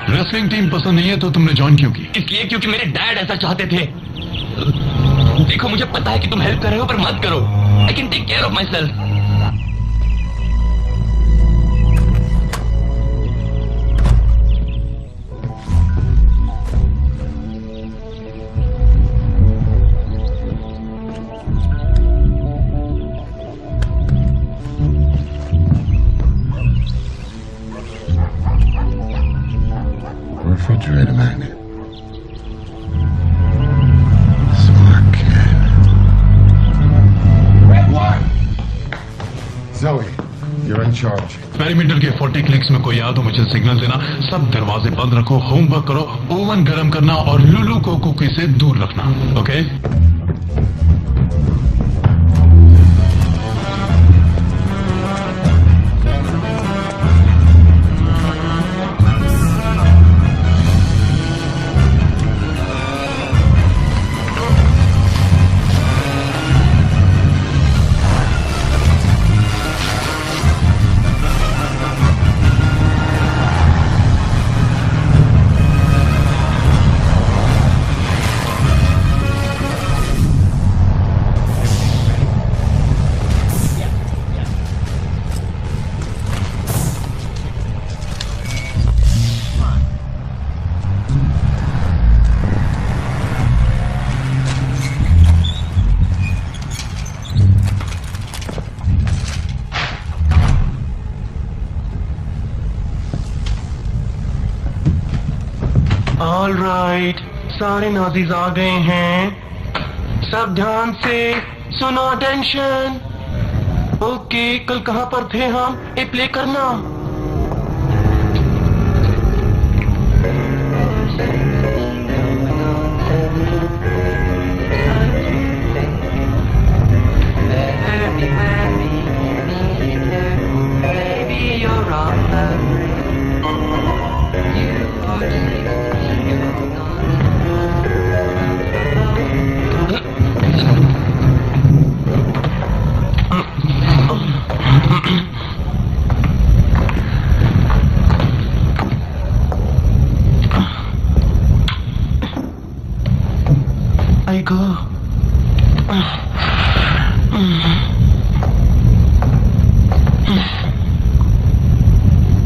B: रेसलिंग टीम पसंद नहीं है तो तुमने ज्वाइन क्यों की?
G: इसलिए क्योंकि मेरे डैड ऐसा चाहते थे। देखो, मुझे पता है कि तुम हेल्प कर रहे हो, पर मत करो। I can take care of myself.
L: Refrigerator magnet. Smart kid. Zoe, you're in charge.
B: Perimeter के 40 क्लिक्स में कोई आ तो मुझे सिग्नल देना। सब दरवाजे बंद रखो, होमवर्क करो, ओवन गर्म करना और लुलू को कुकी से दूर रखना। ओके?
F: ऑलराइट, सारे नाजीज आ गए हैं। सब ध्यान से सुनो, अटेंशन। ओके, कल कहाँ पर थे हम? ये प्ले करना।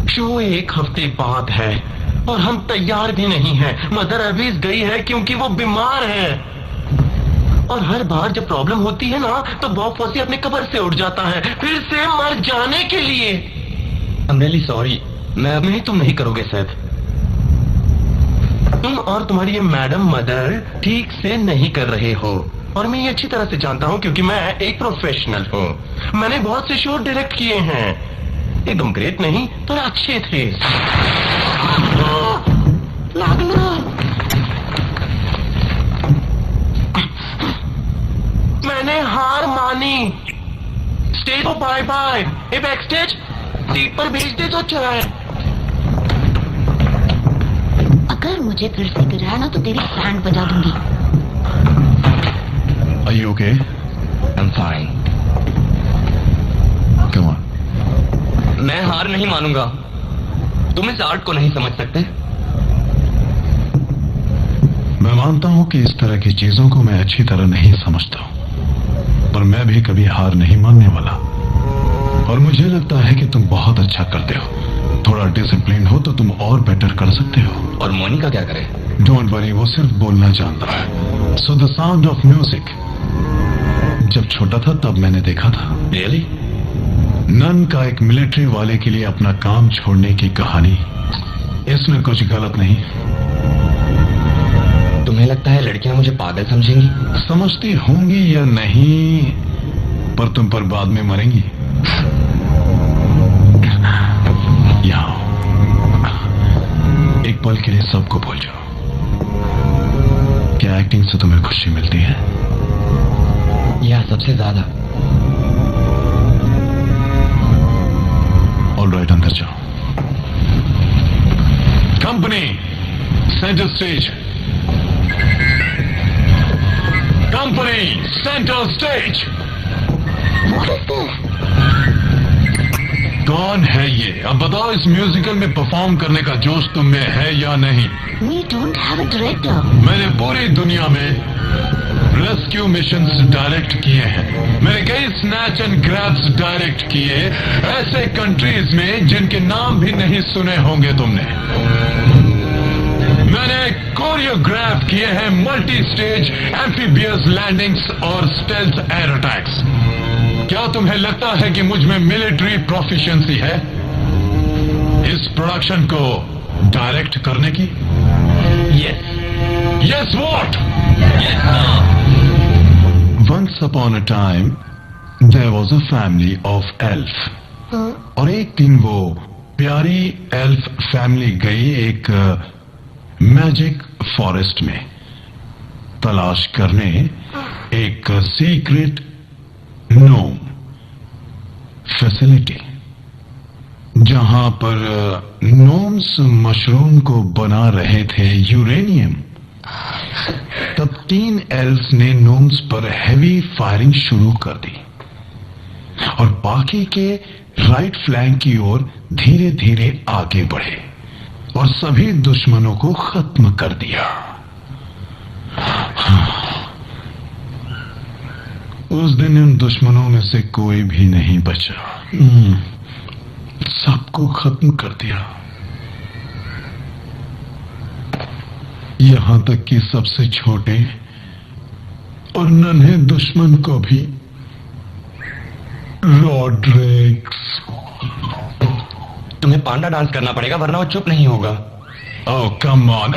F: शो 1 हफ्ते बाद है और हम तैयार भी नहीं हैं। मदर अभी गई है क्योंकि वो बीमार है। और हर बार जब प्रॉब्लम होती है ना तो बॉब फॉसी अपने कब्र से उठ जाता है फिर से मर जाने के लिए।
G: I'm really sorry.
F: नहीं, तुम नहीं करोगे सैद। तुम और तुम्हारी ये मैडम मदर ठीक से नहीं कर रहे हो और मैं ये अच्छी तरह से जानता हूँ क्योंकि मैं एक प्रोफेशनल हूँ। मैंने बहुत से शो डायरेक्ट किए हैं, एकदम ग्रेट नहीं तो अच्छे थे। मैंने हार मानी। स्टेज को बाय बाय। ये बैक स्टेज सीट पर भेज दे तो अच्छा है।
H: अगर मुझे फिर से गिराया ना तो तेरी बैंड बजा दूंगी।
B: Are you okay?
G: I'm fine.
B: Come on.
G: मैं हार नहीं मानूंगा। तुम इस आर्ट को नहीं समझ सकते।
B: मैं मानता हूं कि इस तरह की चीजों को मैं अच्छी तरह नहीं समझता हूं, पर मैं भी कभी हार नहीं मानने वाला। और मुझे लगता है कि तुम बहुत अच्छा करते हो। थोड़ा डिसिप्लिन हो तो तुम और बेटर कर सकते हो।
G: और मोनिका क्या करे?
B: डोंट वरी, वो सिर्फ बोलना जानता है। So the sound of music जब छोटा था तब मैंने देखा था।
G: रियली?
B: नन का एक मिलिट्री वाले के लिए अपना काम छोड़ने की कहानी, इसमें कुछ गलत नहीं।
G: तुम्हें लगता है लड़कियां मुझे पागल समझेंगी?
B: समझती होंगी या नहीं, पर तुम पर बाद में मरेंगी। यहाँ एक पल के लिए सबको भूल जाओ। क्या एक्टिंग से तुम्हें खुशी मिलती है?
G: या सबसे ज्यादा।
B: ऑलराइट, अंदर जाओ। Company centre stage. Company centre stage. कौन है ये? अब बताओ, इस म्यूजिकल में परफॉर्म करने का जोश तुम में है या नहीं?
H: We don't have a director.
B: मैंने पूरी दुनिया में रेस्क्यू मिशंस डायरेक्ट किए हैं। मैंने कई स्नैच एंड ग्रैब्स डायरेक्ट किए ऐसे कंट्रीज में जिनके नाम भी नहीं सुने होंगे तुमने। मैंने कोरियोग्राफ किए हैं मल्टी स्टेज एम्फीबियस लैंडिंग्स और स्टेल्थ एयर अटैक्स। क्या तुम्हें लगता है कि मुझ में मिलिट्री प्रोफिशिएंसी है इस प्रोडक्शन को डायरेक्ट करने की?
G: Yes.
B: Yes what?
G: Yes sir.
B: Once upon a time, there was a family of elf. और एक दिन वो प्यारी एल्फ फैमिली गई एक मैजिक फॉरेस्ट में तलाश करने एक सीक्रेट नोम फैसिलिटी, जहां पर नोम्स मशरूम को बना रहे थे यूरेनियम। तब 3 एल्व्स ने नोम्स पर हेवी फायरिंग शुरू कर दी और बाकी के राइट फ्लैंक की ओर धीरे धीरे आगे बढ़े और सभी दुश्मनों को खत्म कर दिया। उस दिन इन दुश्मनों में से कोई भी नहीं बचा। सबको खत्म कर दिया, यहां तक कि सबसे छोटे और नन्हे दुश्मन को भी। रॉड्रिक्स,
G: तुम्हें पांडा डांस करना पड़ेगा वरना वो चुप नहीं होगा।
B: ओह कम ऑन,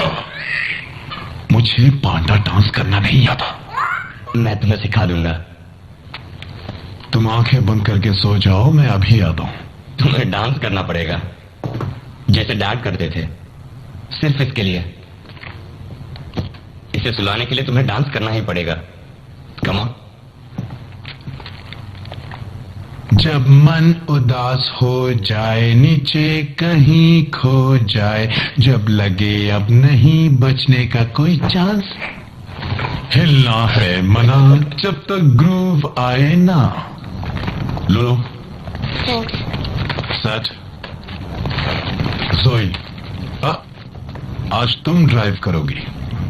B: मुझे पांडा डांस करना नहीं आता।
G: मैं तुम्हें सिखा दूंगा।
B: तुम आंखें बंद करके सो जाओ, मैं अभी आता हूं।
G: तुम्हें डांस करना पड़ेगा जैसे डैड करते थे, सिर्फ इसके लिए। इसे सुलाने के लिए तुम्हें डांस करना ही पड़ेगा। Come on.
B: जब मन उदास हो जाए, नीचे कहीं खो जाए, जब लगे अब नहीं बचने का कोई चांस, हिलना है मना जब तक ग्रूव आए ना। लो सेट। जोई, आज तुम ड्राइव करोगी।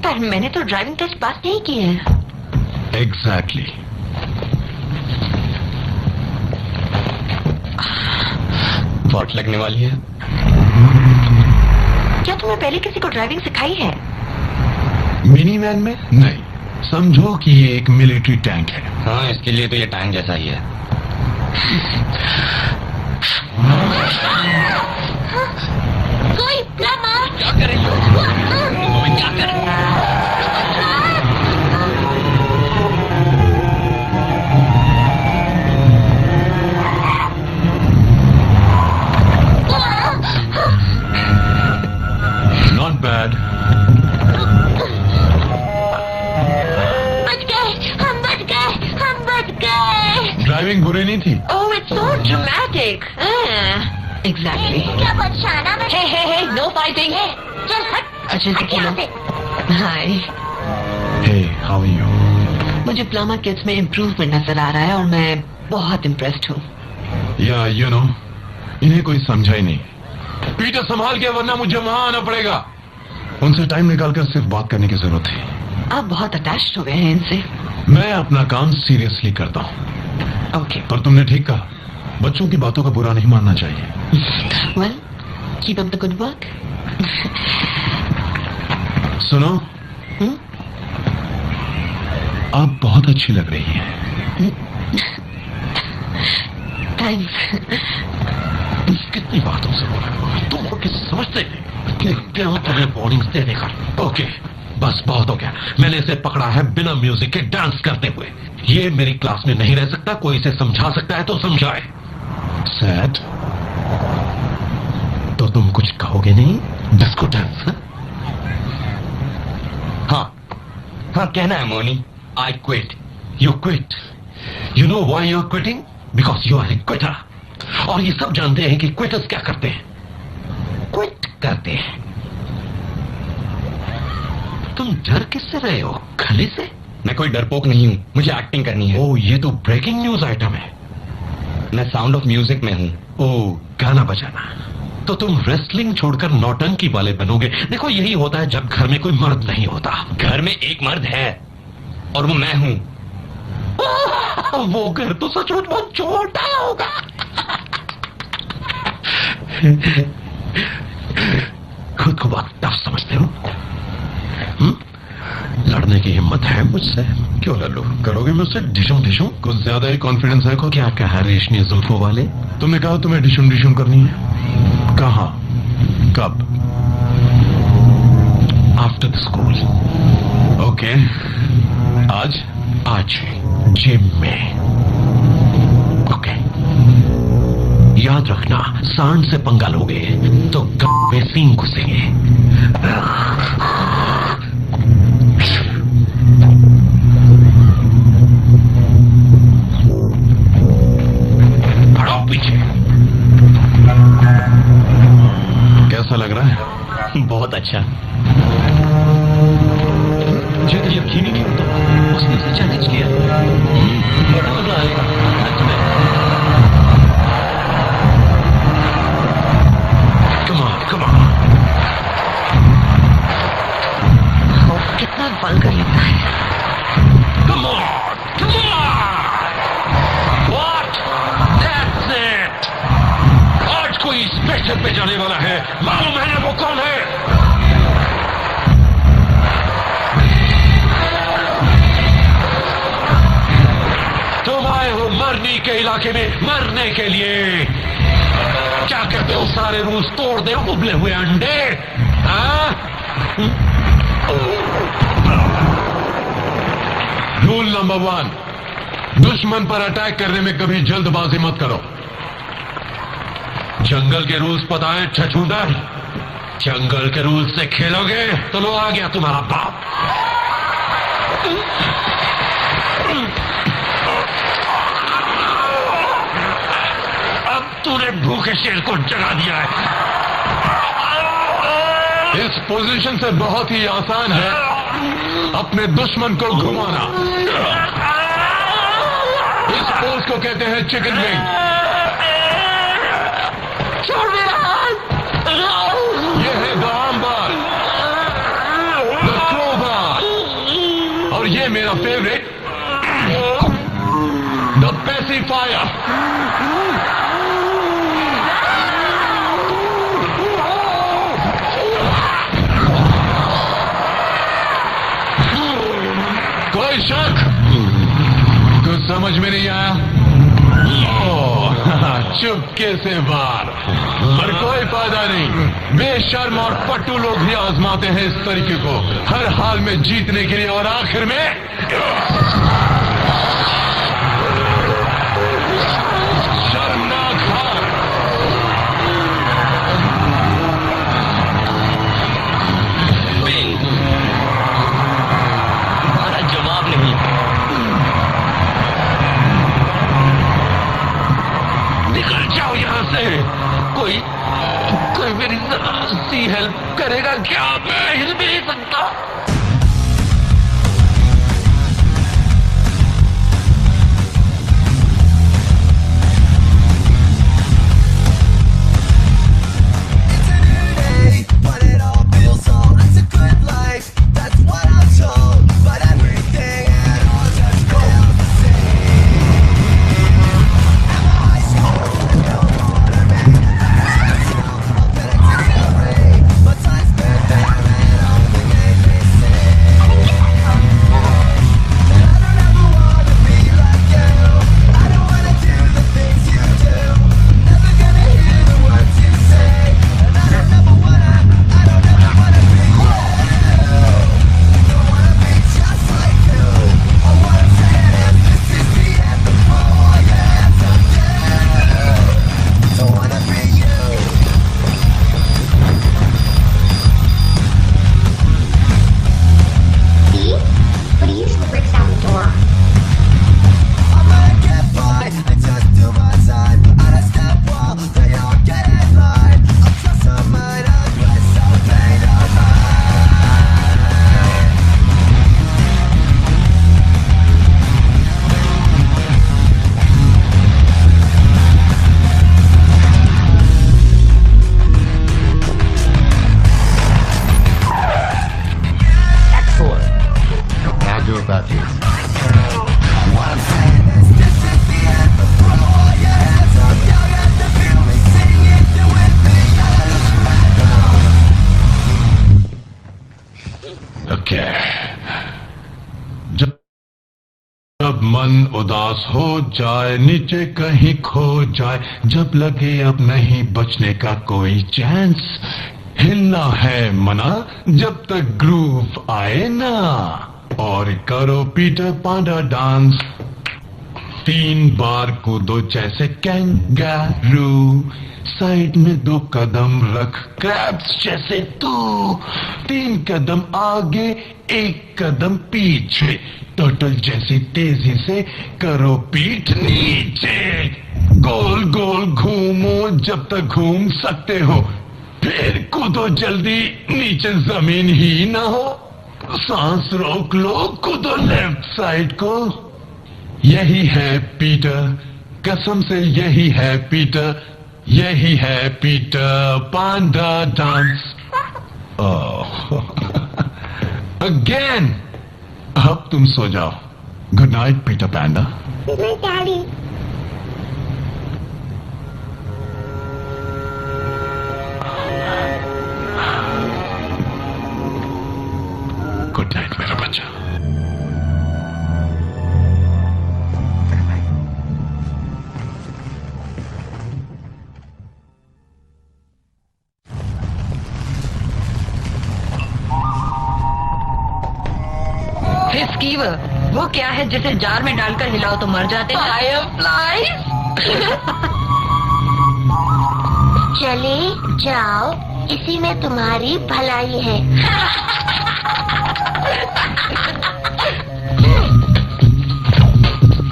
H: पर मैंने तो ड्राइविंग टेस्ट पास नहीं किया है।
B: एग्जैक्टली।
G: वाट लगने वाली है।
H: क्या तुमने पहले किसी को ड्राइविंग सिखाई है?
B: मिनी वैन में नहीं, समझो कि ये एक मिलिट्री टैंक है।
G: हाँ, इसके लिए तो ये टैंक जैसा ही है।
J: कोई प्लम्बर!
G: क्या कर रही हो? मैं क्या कर रही हूँ?
B: Not bad.
J: बच गए! हम बच गए! हम बच गए!
B: ड्राइविंग बुरी नहीं थी।
H: Oh, it's so dramatic. Exactly.
J: क्या बचाना में?
H: Hey, no fighting.
J: चल हट!
H: अच्छे से खेलो। Hi.
B: Hey, how are you?
H: मुझे प्लामा किड्स में इम्प्रूवमेंट नजर आ रहा है और मैं बहुत इम्प्रेस्ड हूँ।
B: या यू नो, इन्हें कोई समझा ही नहीं। पीटर संभाल के, वरना मुझे वहां आना पड़ेगा। उनसे टाइम निकालकर सिर्फ बात करने की जरूरत थी।
H: आप बहुत अटैच्ड हो गए हैं इनसे।
B: मैं अपना काम सीरियसली करता हूँ।
H: ओके।
B: पर तुमने ठीक कहा, बच्चों की बातों का बुरा नहीं मानना चाहिए।
H: Well, keep up the good work.
B: सुनो, आप बहुत अच्छी लग रही हैं।
H: थैंक्स।
A: कितनी बातों से बोला, तुम हो किस समझते नहीं? तुम्हें वार्निंग्स देने का। ओके, बस बहुत हो गया। मैंने इसे पकड़ा है बिना म्यूजिक के डांस करते हुए। ये मेरी क्लास में नहीं रह सकता। कोई इसे समझा सकता है तो समझाए।
B: सैड,
A: तो तुम कुछ कहोगे नहीं? Disco dance?
G: हाँ हाँ, कहना है Moni.
A: I quit. You quit. You know why you're quitting? Because you are a quitter. और ये सब जानते हैं कि क्विटर्स क्या करते हैं। क्विट करते हैं। तुम डर किससे रहे हो? खली से?
G: मैं कोई डरपोक नहीं हूँ, मुझे एक्टिंग करनी है।
A: ओह, ये तो ब्रेकिंग न्यूज आइटम है।
G: मैं साउंड ऑफ म्यूजिक में हूँ।
A: ओह, गाना बजाना। तो तुम रेसलिंग छोड़कर नौटंकी वाले बनोगे। देखो, यही होता है जब घर में कोई मर्द नहीं होता।
G: घर में एक मर्द है और वो मैं हूँ।
A: वो घर तो सचमुच बहुत छोटा होगा। खुद को बहुत टफ समझते हो? लड़ने की हिम्मत है मुझसे? क्यों लल्लू, करोगे मुझसे डिशुम डिशुम? कुछ ज्यादा ही कॉन्फिडेंस है को। क्या कहा रेशमी जुल्फों वाले? तुमने कहा तुम्हें डिशुम डिशुम करनी है। कहाँ? कब? After the school. ओके, आज? आज जिम में। ओके, याद रखना, सांड से पंगा लोगे तो गप में सींग घुसेंगे। बढ़ो पीछे।
B: कैसा लग रहा है?
G: बहुत अच्छा।
A: मुझे यकीन ही नहीं होता उसने इसे चैलेंज किया। बड़ा मजा आएगा सच में। Come on, come on.
H: कितना वल्गर लगता है।
A: Come on, come on. What? That's it. आज कोई स्पेशल पे जाने वाला है। मालूम है ना वो कौन है? तुम आए हो मरने के इलाके में मरने के लिए। क्या कहते हो, सारे रूल्स तोड़ दे उबले हुए अंडे?
B: रूल नंबर 1, दुश्मन पर अटैक करने में कभी जल्दबाजी मत करो।
A: जंगल के रूल्स पता है छछूंदर? जंगल के रूल्स से खेलोगे तो लो आ गया तुम्हारा बाप। अब तूने भूखे शेर को जगा दिया है।
B: इस पोजीशन से बहुत ही आसान है अपने दुश्मन को घुमाना। इस पोज को कहते हैं चिकन विंग।
J: छोड़ मेरा हाथ।
B: ये है the arm bar, the crow bar, और ये मेरा फेवरेट द पेसिफायर।
K: बेशक कुछ समझ में नहीं आया। चुपके से वार, पर कोई फायदा नहीं। बेशर्म और पट्टू लोग भी आजमाते हैं इस तरीके को हर हाल में जीतने के लिए, और आखिर में शर्मनाक हार।
G: हमारा जवाब नहीं।
A: निकल जाओ यहाँ से। कोई मेरी जरा सी हेल्प करेगा क्या? मैं हिल भी नहीं सकता।
K: जब मन उदास हो जाए, नीचे कहीं खो जाए, जब लगे अब नहीं बचने का कोई चांस, हिलना है मना जब तक ग्रूव आए ना, और करो पीटर पांडा डांस। 3 बार कूदो जैसे कैंगारू, साइड में 2 कदम रख क्रैब्स जैसे तू, 3 कदम आगे 1 कदम पीछे, टर्टल जैसी तेजी से करो पीठ नीचे, गोल गोल घूमो जब तक घूम सकते हो, फिर कूदो जल्दी नीचे जमीन ही ना हो, सांस रोक लो, कूदो लेफ्ट साइड को। यही है पीटर, कसम से यही है पीटर, यही है पीटर पांडा डांस। अगेन। अब तुम सो जाओ। गुड नाइट पीटर पांडा।
J: डैडी।
K: गुड नाइट मेरा बच्चा।
H: फिस्कीवर, वो क्या है जिसे जार में डालकर हिलाओ तो मर जाते हैं?
E: फायरफ्लाइज।
J: चले जाओ, इसी में तुम्हारी भलाई है।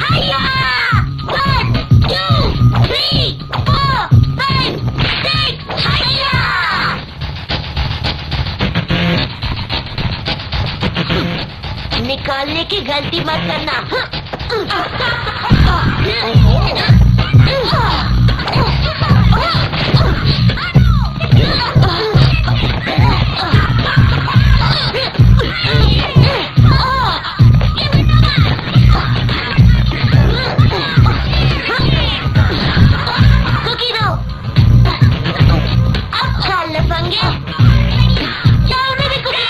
J: हैया! 1, 2, 3, 4, 5, 6, हैया! निकालने की गलती मत करना। कुकी दो। अच्छा लफंगे, जाओ मेरे cookie.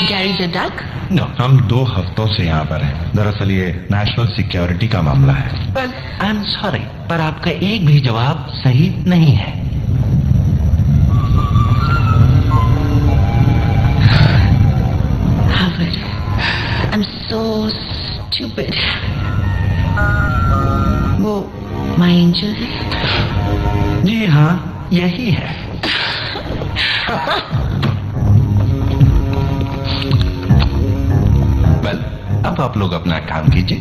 H: Gary the duck?
B: No, हम 2 हफ्तों से यहाँ पर हैं। दरअसल ये नेशनल सिक्योरिटी का मामला है।
I: वेल, आई एम सॉरी, पर आपका एक भी जवाब सही नहीं है।
H: Howard, I'm so stupid. वो my angel है?
I: जी हाँ, यही है।
B: वेल, अब आप लोग अपना काम कीजिए।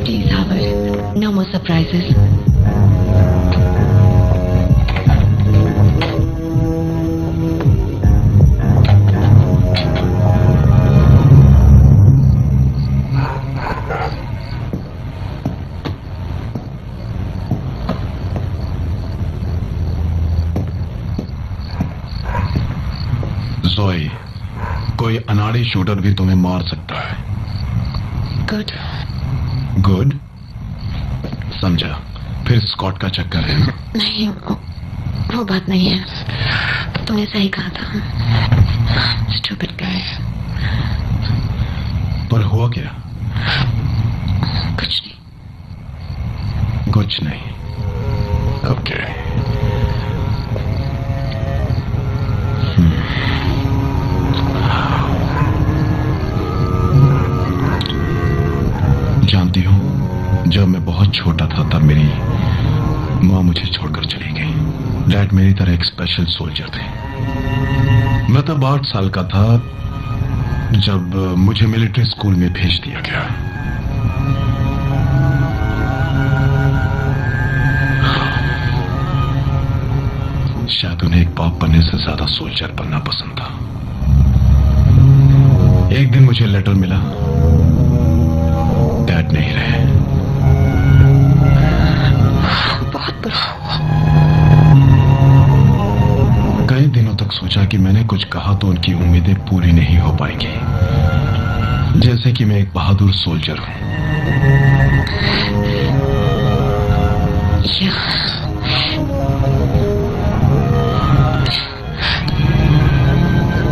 H: Please, Howard, no more surprises.
B: जोई, कोई अनाड़ी शूटर भी तुम्हें मार सकता है।
H: Good.
B: गुड, समझा। फिर स्कॉट का चक्कर है।
H: नहीं, वो बात नहीं है। तुमने सही कहा था। Stupid guy.
B: पर हुआ क्या?
H: कुछ नहीं।
B: कुछ नहीं। ओके। जानती हूँ, जब मैं बहुत छोटा था तब मेरी माँ मुझे छोड़कर चली गई। डैड मेरी तरह एक स्पेशल सोल्जर थे। मैं तब 8 साल का था जब मुझे मिलिट्री स्कूल में भेज दिया गया। शायद उन्हें एक बाप बनने से ज्यादा सोल्जर बनना पसंद था। एक दिन मुझे लेटर मिला, डैड नहीं रहे।
H: बहुत बुरा।
B: कई दिनों तक सोचा कि मैंने कुछ कहा तो उनकी उम्मीदें पूरी नहीं हो पाएंगी, जैसे कि मैं एक बहादुर सोल्जर हूं।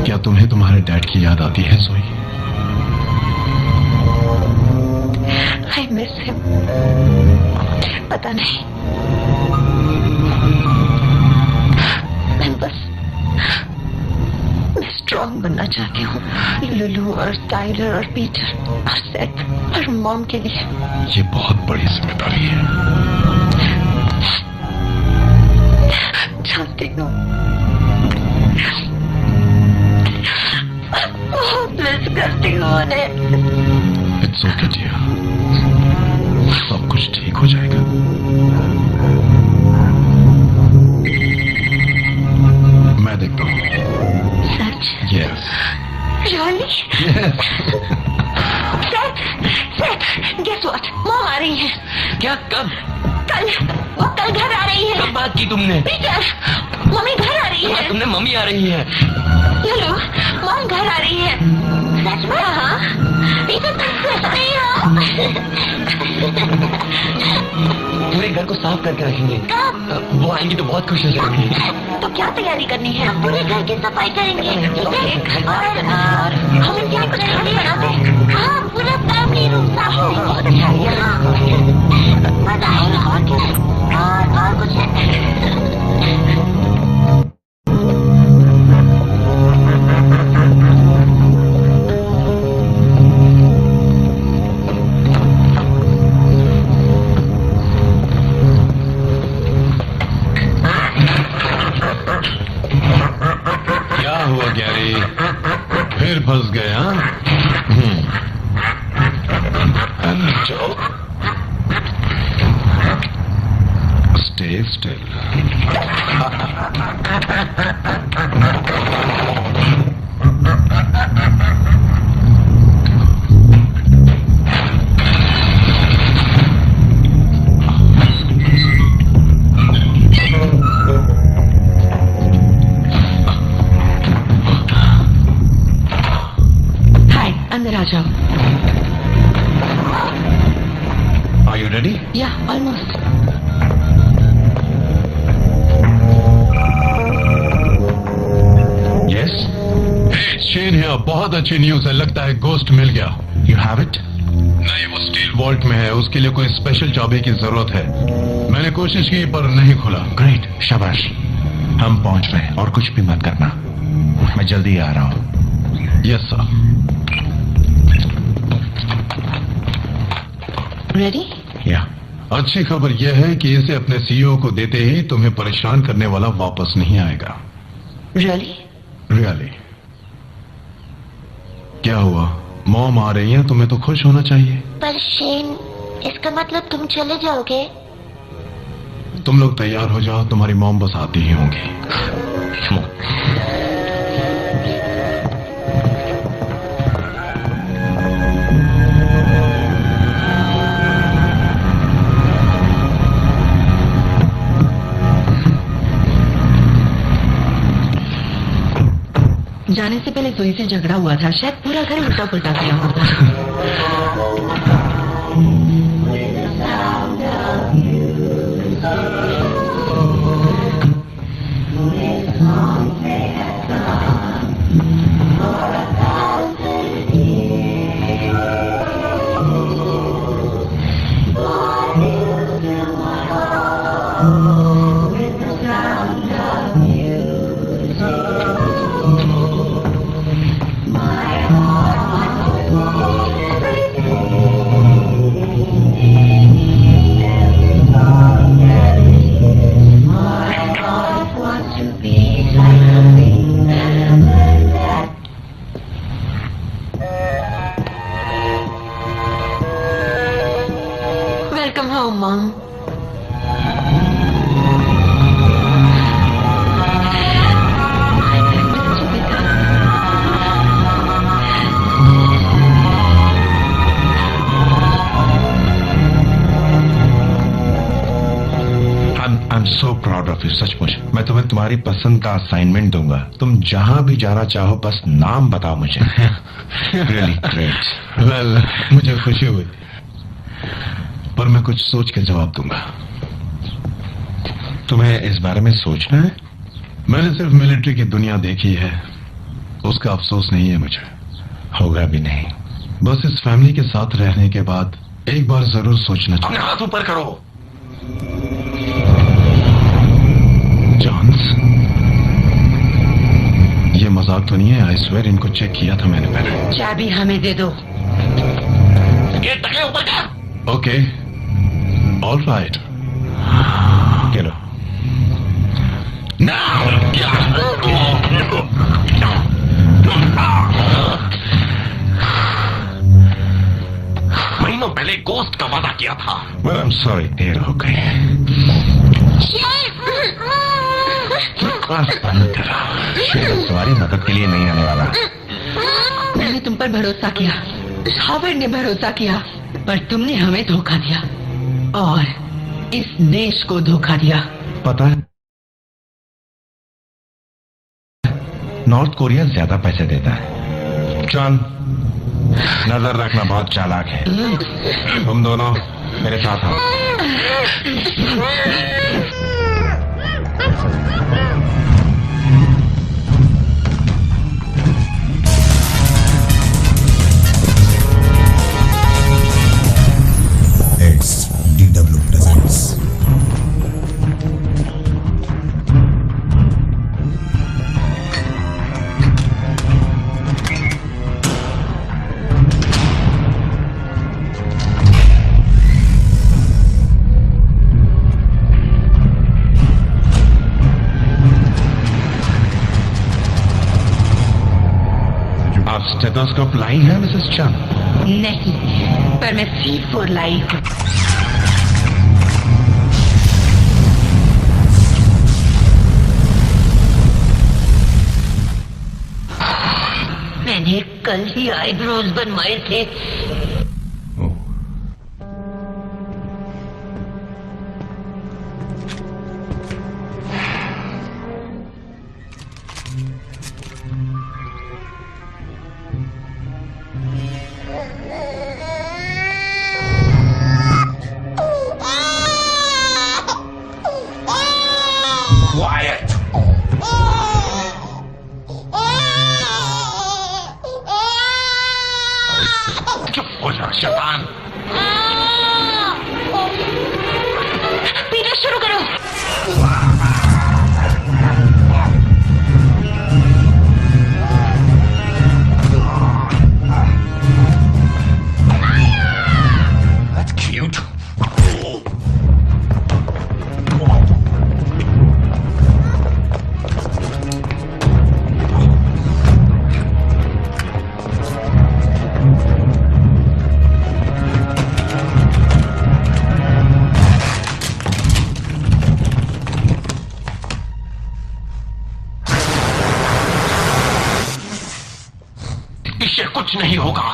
B: क्या तुम्हें तुम्हारे डैड की याद आती है सोई?
H: I miss him. पता नहीं, मैं स्ट्रॉन्ग बनना चाहती हूँ। लुलू और टाइलर और पीटर और सेथ और मॉम के लिए।
B: ये बहुत बड़ी जिम्मेदारी है।
H: जानती हूँ, बहुत मिस करती हूँ उन्हें।
B: इट्स ओके डियर, सब कुछ ठीक हो जाएगा। मैं देखता हूँ।
H: सच?
B: Yes.
H: Really?
B: Yes.
H: Seth, guess what? Mom आ रही है।
G: क्या? कब?
H: वो कल घर आ रही है।
G: कब बात की तुमने?
H: पीटर, मम्मी घर आ रही है।
G: तुमने मम्मी आ रही है।
H: लुलू, मॉम घर आ रही है। सच में? हाँ। पीटर, तुम सच नहीं हो।
G: पूरे घर को साफ करके रखेंगे।
H: कब?
G: वो आएंगी तो बहुत खुश हो जाएंगी।
H: तो क्या तैयारी करनी है? पूरे घर की सफाई करेंगे और हम इनके लिए कुछ खाने बनाते। हाँ, पूरा फैमिली रूम साफ होगा। बहुत अच्छा है। हाँ, मजा आएगा। और क्या? और कुछ है?
B: क्या हुआ गैरी? फिर फंस गए? हाँ, स्टे स्टिल।
H: अंदर आ जाओ।
B: Are you ready?
H: Yeah, almost.
K: बहुत अच्छी न्यूज है, लगता है गोस्ट मिल गया।
B: You have it?
K: नहीं, वो स्टील वॉल्ट में है, उसके लिए कोई स्पेशल चाबी की जरूरत है। मैंने कोशिश की पर नहीं खुला।
B: ग्रेट, शाबाश। हम पहुंच रहे हैं और कुछ भी मत करना, मैं जल्दी आ रहा हूं।
K: Yes sir.
H: रेडी?
B: या
K: अच्छी खबर यह है कि इसे अपने सीईओ को देते ही तुम्हें परेशान करने वाला वापस नहीं आएगा।
H: रियली?
K: रियली। क्या हुआ? मॉम आ रही है, तुम्हें तो खुश होना चाहिए।
J: पर शेन, इसका मतलब तुम चले जाओगे?
K: तुम लोग तैयार हो जाओ, तुम्हारी मॉम बस आती ही होंगी।
C: जाने से पहले जोई से झगड़ा हुआ था, शायद पूरा घर उल्टा पुल्टा किया होगा।
H: Welcome home, Mom.
B: I am so proud of you, सचमुच। मैं तुम्हें तुम्हारी पसंद का असाइनमेंट दूंगा, तुम जहां भी जाना चाहो, बस नाम बताओ मुझे। Really great.
K: वेल, मुझे खुशी हुई, पर मैं कुछ सोच के जवाब दूंगा।
B: तुम्हें इस बारे में सोचना है?
K: मैंने सिर्फ मिलिट्री की दुनिया देखी है, उसका अफसोस नहीं है मुझे।
B: होगा भी नहीं।
K: बस इस फैमिली के साथ रहने के बाद एक बार जरूर सोचना
F: अपने
K: चाहिए।
F: हाथ ऊपर करो।
K: जॉन्स, ये मजाक तो नहीं है? आई स्वेर इनको चेक किया था मैंने पहले।
C: चाबी हमें दे दो।
F: ये टके ऊपर कर।
K: Okay, all right.
B: चलो।
F: महीनों पहले गोस्ट का वादा किया था।
B: वेल, आई एम सॉरी, देर हो गई। तुम्हारी मदद के लिए नहीं आने वाला।
C: मैंने तुम पर भरोसा किया, हावर्ड ने भरोसा किया, पर तुमने हमें धोखा दिया और इस देश को धोखा दिया।
B: पता है, नॉर्थ कोरिया ज्यादा पैसे देता है। जॉन, नजर रखना, बहुत चालाक है। तुम दोनों मेरे साथ आओ।
D: It's DW presents.
B: आप स्टेथोस्कोप लाई है मिसेस चंद?
C: नहीं, पर मैं C4 लाई हूँ।
E: मैंने कल ही आईब्रोज बनवाए थे।
A: कुछ नहीं होगा।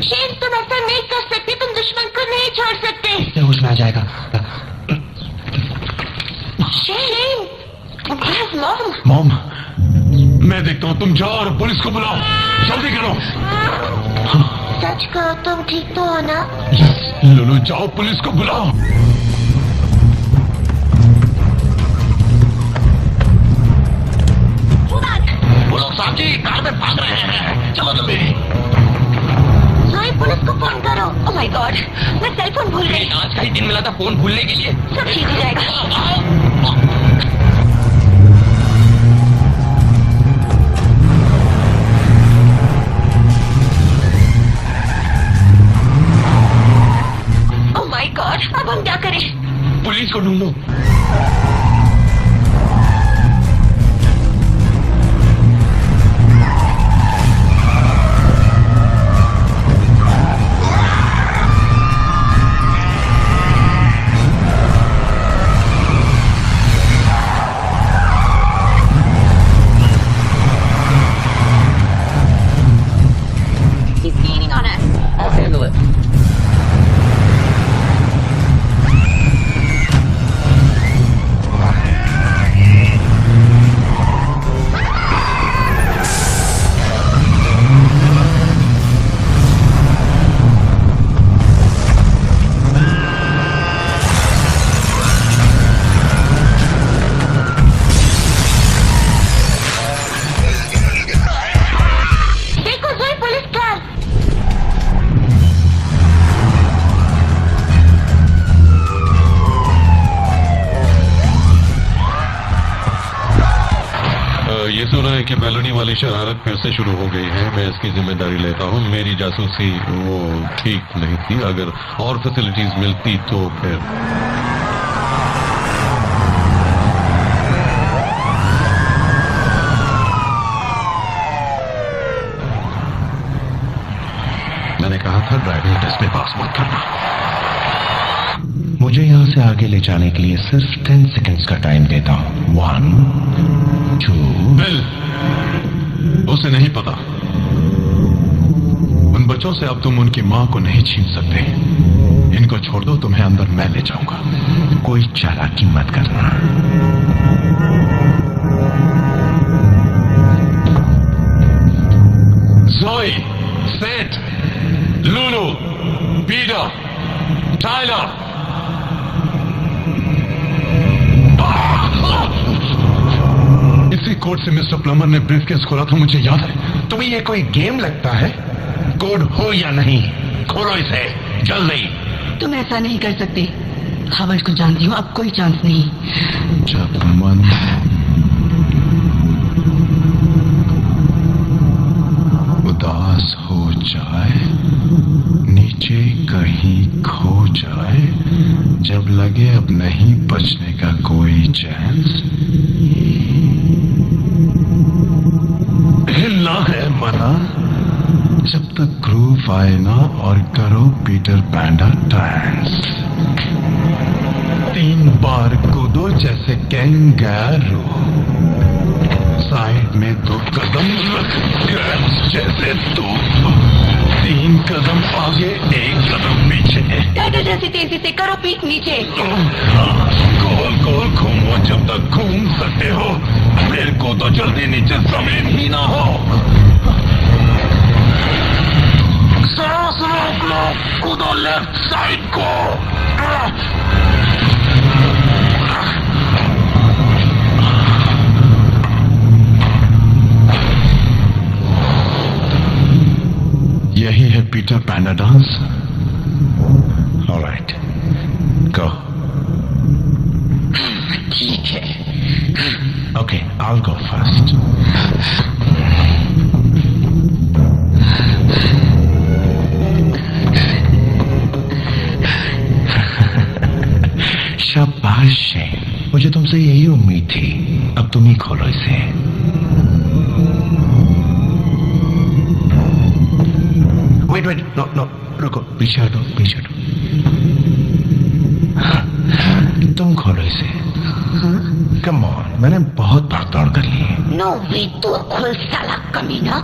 H: शेर, तुम ऐसा नहीं कर सकते, तुम दुश्मन को नहीं छोड़ सकते।
I: होश में आ जाएगा।
H: शेर, मॉम।
K: मॉम, मैं देखता हूँ, तुम जाओ और पुलिस को बुलाओ, जल्दी करो।
H: सच कहो, तुम ठीक तो हो ना?
K: लुलू, जाओ पुलिस को बुलाओ।
A: वो लोग साहब जी कार में भाग रहे हैं, चलो जल्दी।
H: जोई, पुलिस को फोन करो। ओह माय गॉड, मैं सेल फोन भूल गई।
G: आज का ही दिन मिला था फोन भूलने के लिए।
H: सब ठीक हो जाएगा। ओह माय गॉड, अब हम क्या करें?
K: पुलिस को ढूंढो।
H: He's gaining on us.
G: I'll handle it.
H: देखो जोई, पुलिस कार।
K: ये सुना है कि बैलोनी वाली शरारत फिर से शुरू हो गई है। मैं इसकी जिम्मेदारी लेता हूँ। मेरी जासूसी वो ठीक नहीं थी। अगर और फैसिलिटीज मिलती तो फिर मैंने कहा था ड्राइविंग टेस्ट में पास मत करना।
B: मुझे यहाँ से आगे ले जाने के लिए सिर्फ 10 सेकंड्स का टाइम देता हूँ। 1, 2।
K: बिल, उसे नहीं पता। उन बच्चों से अब तुम उनकी माँ को नहीं छीन सकते। इनको छोड़ दो, तुम्हें अंदर मैं ले जाऊंगा।
B: कोई चालाकी मत करना।
K: जोई, सेठ, लुलू, पीटर, टाइलर। इसी कोड से मिस्टर प्लमर ने ब्रीफकेस खोला था, मुझे याद है।
B: तुम्हें ये कोई गेम लगता है? कोड हो या नहीं, खोलो इसे जल्दी।
C: तुम ऐसा नहीं कर सकते। हावर्ड को जानती हूँ, अब कोई चांस नहीं।
K: जब मन उदास हो जाए, नीचे कहीं खो जाए, जब लगे अब नहीं बचने का कोई चांस, हिलना है मना जब तक ग्रूव आए ना, और करो पीटर पैंडा डांस। 3 बार कूदो जैसे कैंगारू, साइड में 2 कदम रख जैसे तू, 3 कदम आगे 1 कदम पीछे।
H: टाइगर जैसी तेजी से करो पीठ नीचे।
K: गोल गोल घूमो जब तक घूम सकते हो, फिर को तो जल्दी नीचे जमीन ही ना हो। कूदो लेफ्ट साइड को। यही है पीटर पैंडा डांस।
B: ऑलराइट, गो।
H: ठीक है।
B: Okay, I will go first. शाबाश शेन, मुझे तुमसे यही उम्मीद थी। अब तुम ही खोलो इसे। वेट वेट, नो नो, रुको, पीछे हटो, पीछे हटो। तुम खोलो इसे। कम ऑन, मैंने बहुत भागदौड़ कर ली है।
H: नो वे तो खुल साला कमीना।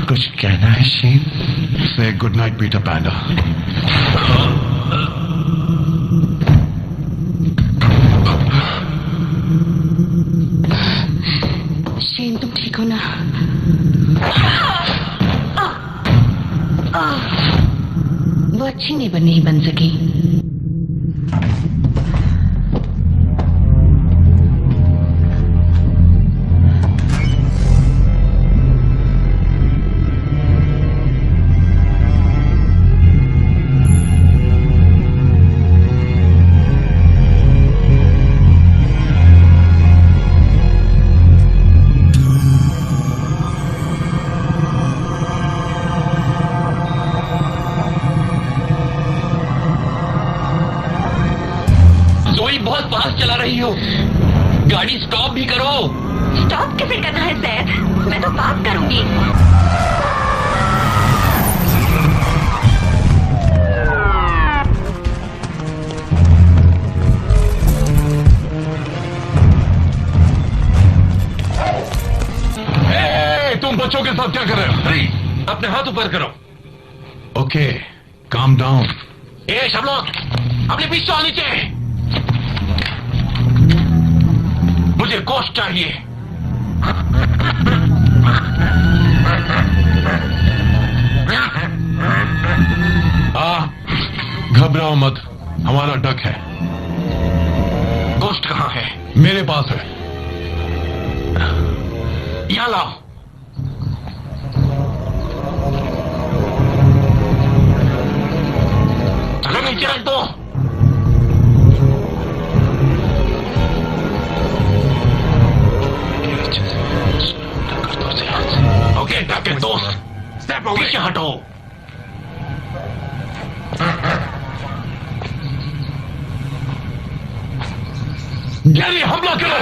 B: कुछ कहना है शेन? से गुड नाइट पीटर पैंडा।
C: शेन तुम ठीक हो ना? वो अच्छी नहीं बन सकी।
G: बहुत फास्ट चला रही हो, गाड़ी स्टॉप भी करो।
H: स्टॉप कैसे करना है सैद? मैं तो बात करूंगी।
B: तुम बच्चों के साथ क्या कर रहे हो?
A: अपने हाथ ऊपर करो।
B: Okay, calm down.
A: सब लोग अपने पिस्तौल नीचे। मुझे गोश्त चाहिए।
B: घबराओ मत, हमारा डक है।
A: गोश्त कहाँ है?
B: मेरे पास है।
A: यहाँ लाओ। चलो नीचे रख दो। ओके, डके दोस्त, पीछे हटो। गैरी, हमला करो।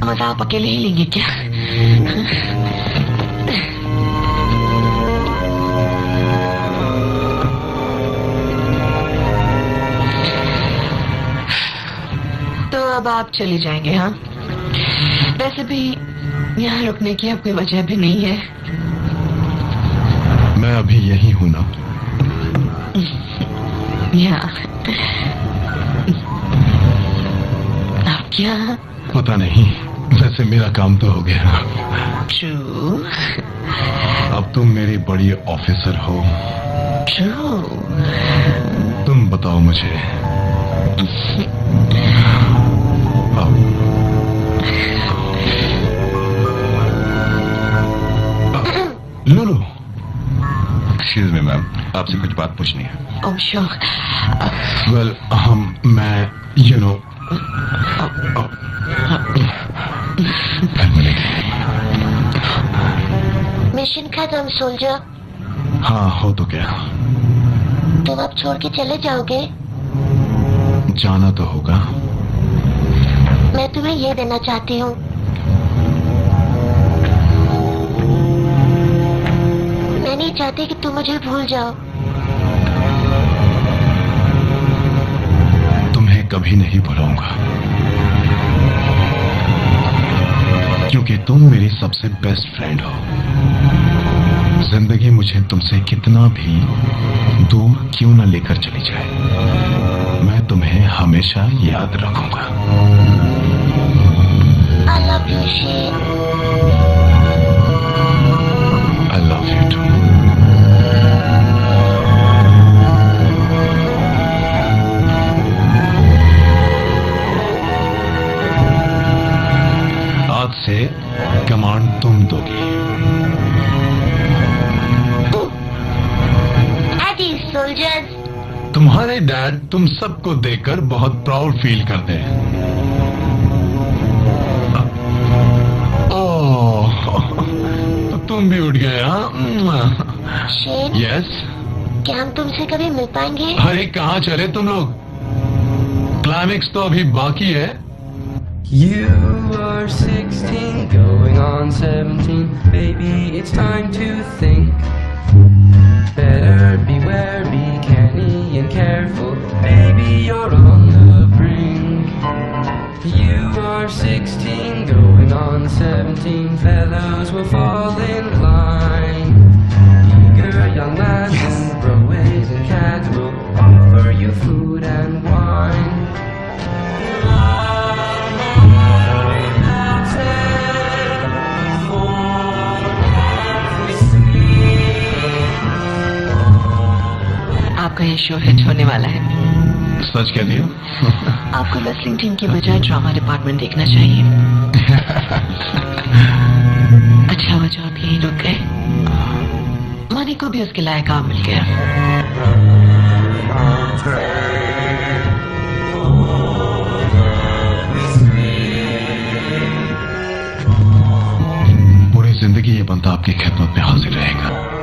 C: मजा आप अकेले ही लेंगे क्या? तो अब आप चले जाएंगे? हाँ, वैसे भी यहाँ रुकने की अब कोई वजह भी नहीं है।
B: मैं अभी यही हूं ना।
C: यहाँ आप क्या?
B: पता नहीं, वैसे मेरा काम तो हो गया।
C: ट्रू।
B: अब तुम मेरी बड़ी ऑफिसर हो।
C: ट्रू।
B: तुम बताओ मुझे। लुलू, एक्सक्यूज मी मैम, आपसे कुछ बात पूछनी है।
C: Oh sure.
B: वेल, मैं यू नो
J: मिशन खत्म सोल्जर।
B: हाँ, हो तो क्या?
J: तुम अब छोड़ के चले जाओगे?
B: जाना तो होगा।
J: मैं तुम्हें ये देना चाहती हूँ। मैं नहीं चाहती कि तुम मुझे भूल जाओ।
B: तुम्हें कभी नहीं भुलाऊंगा, क्योंकि तुम मेरी सबसे बेस्ट फ्रेंड हो। जिंदगी मुझे तुमसे कितना भी दूर क्यों न लेकर चली जाए, मैं तुम्हें हमेशा याद रखूंगा।
J: I love you, Shane.
B: I love you too. आज से कमांड तुम दोगी।
J: soldiers.
B: तुम्हारे डैड तुम सबको देखकर बहुत प्राउड फील करते हैं। ओह, तो तुम भी उठ गए हाँ?
J: Shane,
B: yes.
J: क्या हम तुमसे कभी मिल पाएंगे?
B: अरे कहाँ चले तुम लोग? क्लाइमेक्स तो अभी बाकी है।
M: You are 16, going on 17. Baby, it's time to think. Better beware, be canny and careful. Baby, you're on the brink. You are 16, going on 17. Fellows will fall in line. Eager young lads and broads and cats will offer you food and wine.
C: आपका ये show hit होने वाला है।
B: सच कहती हो?
C: आपको wrestling team की बजाय ड्रामा डिपार्टमेंट देखना चाहिए। अच्छा हुआ जो आप यहीं रुक गए। मनी को भी उसके लायक काम मिल गया।
B: पूरी जिंदगी ये बंदा आपकी खिदमत में हाजिर रहेगा।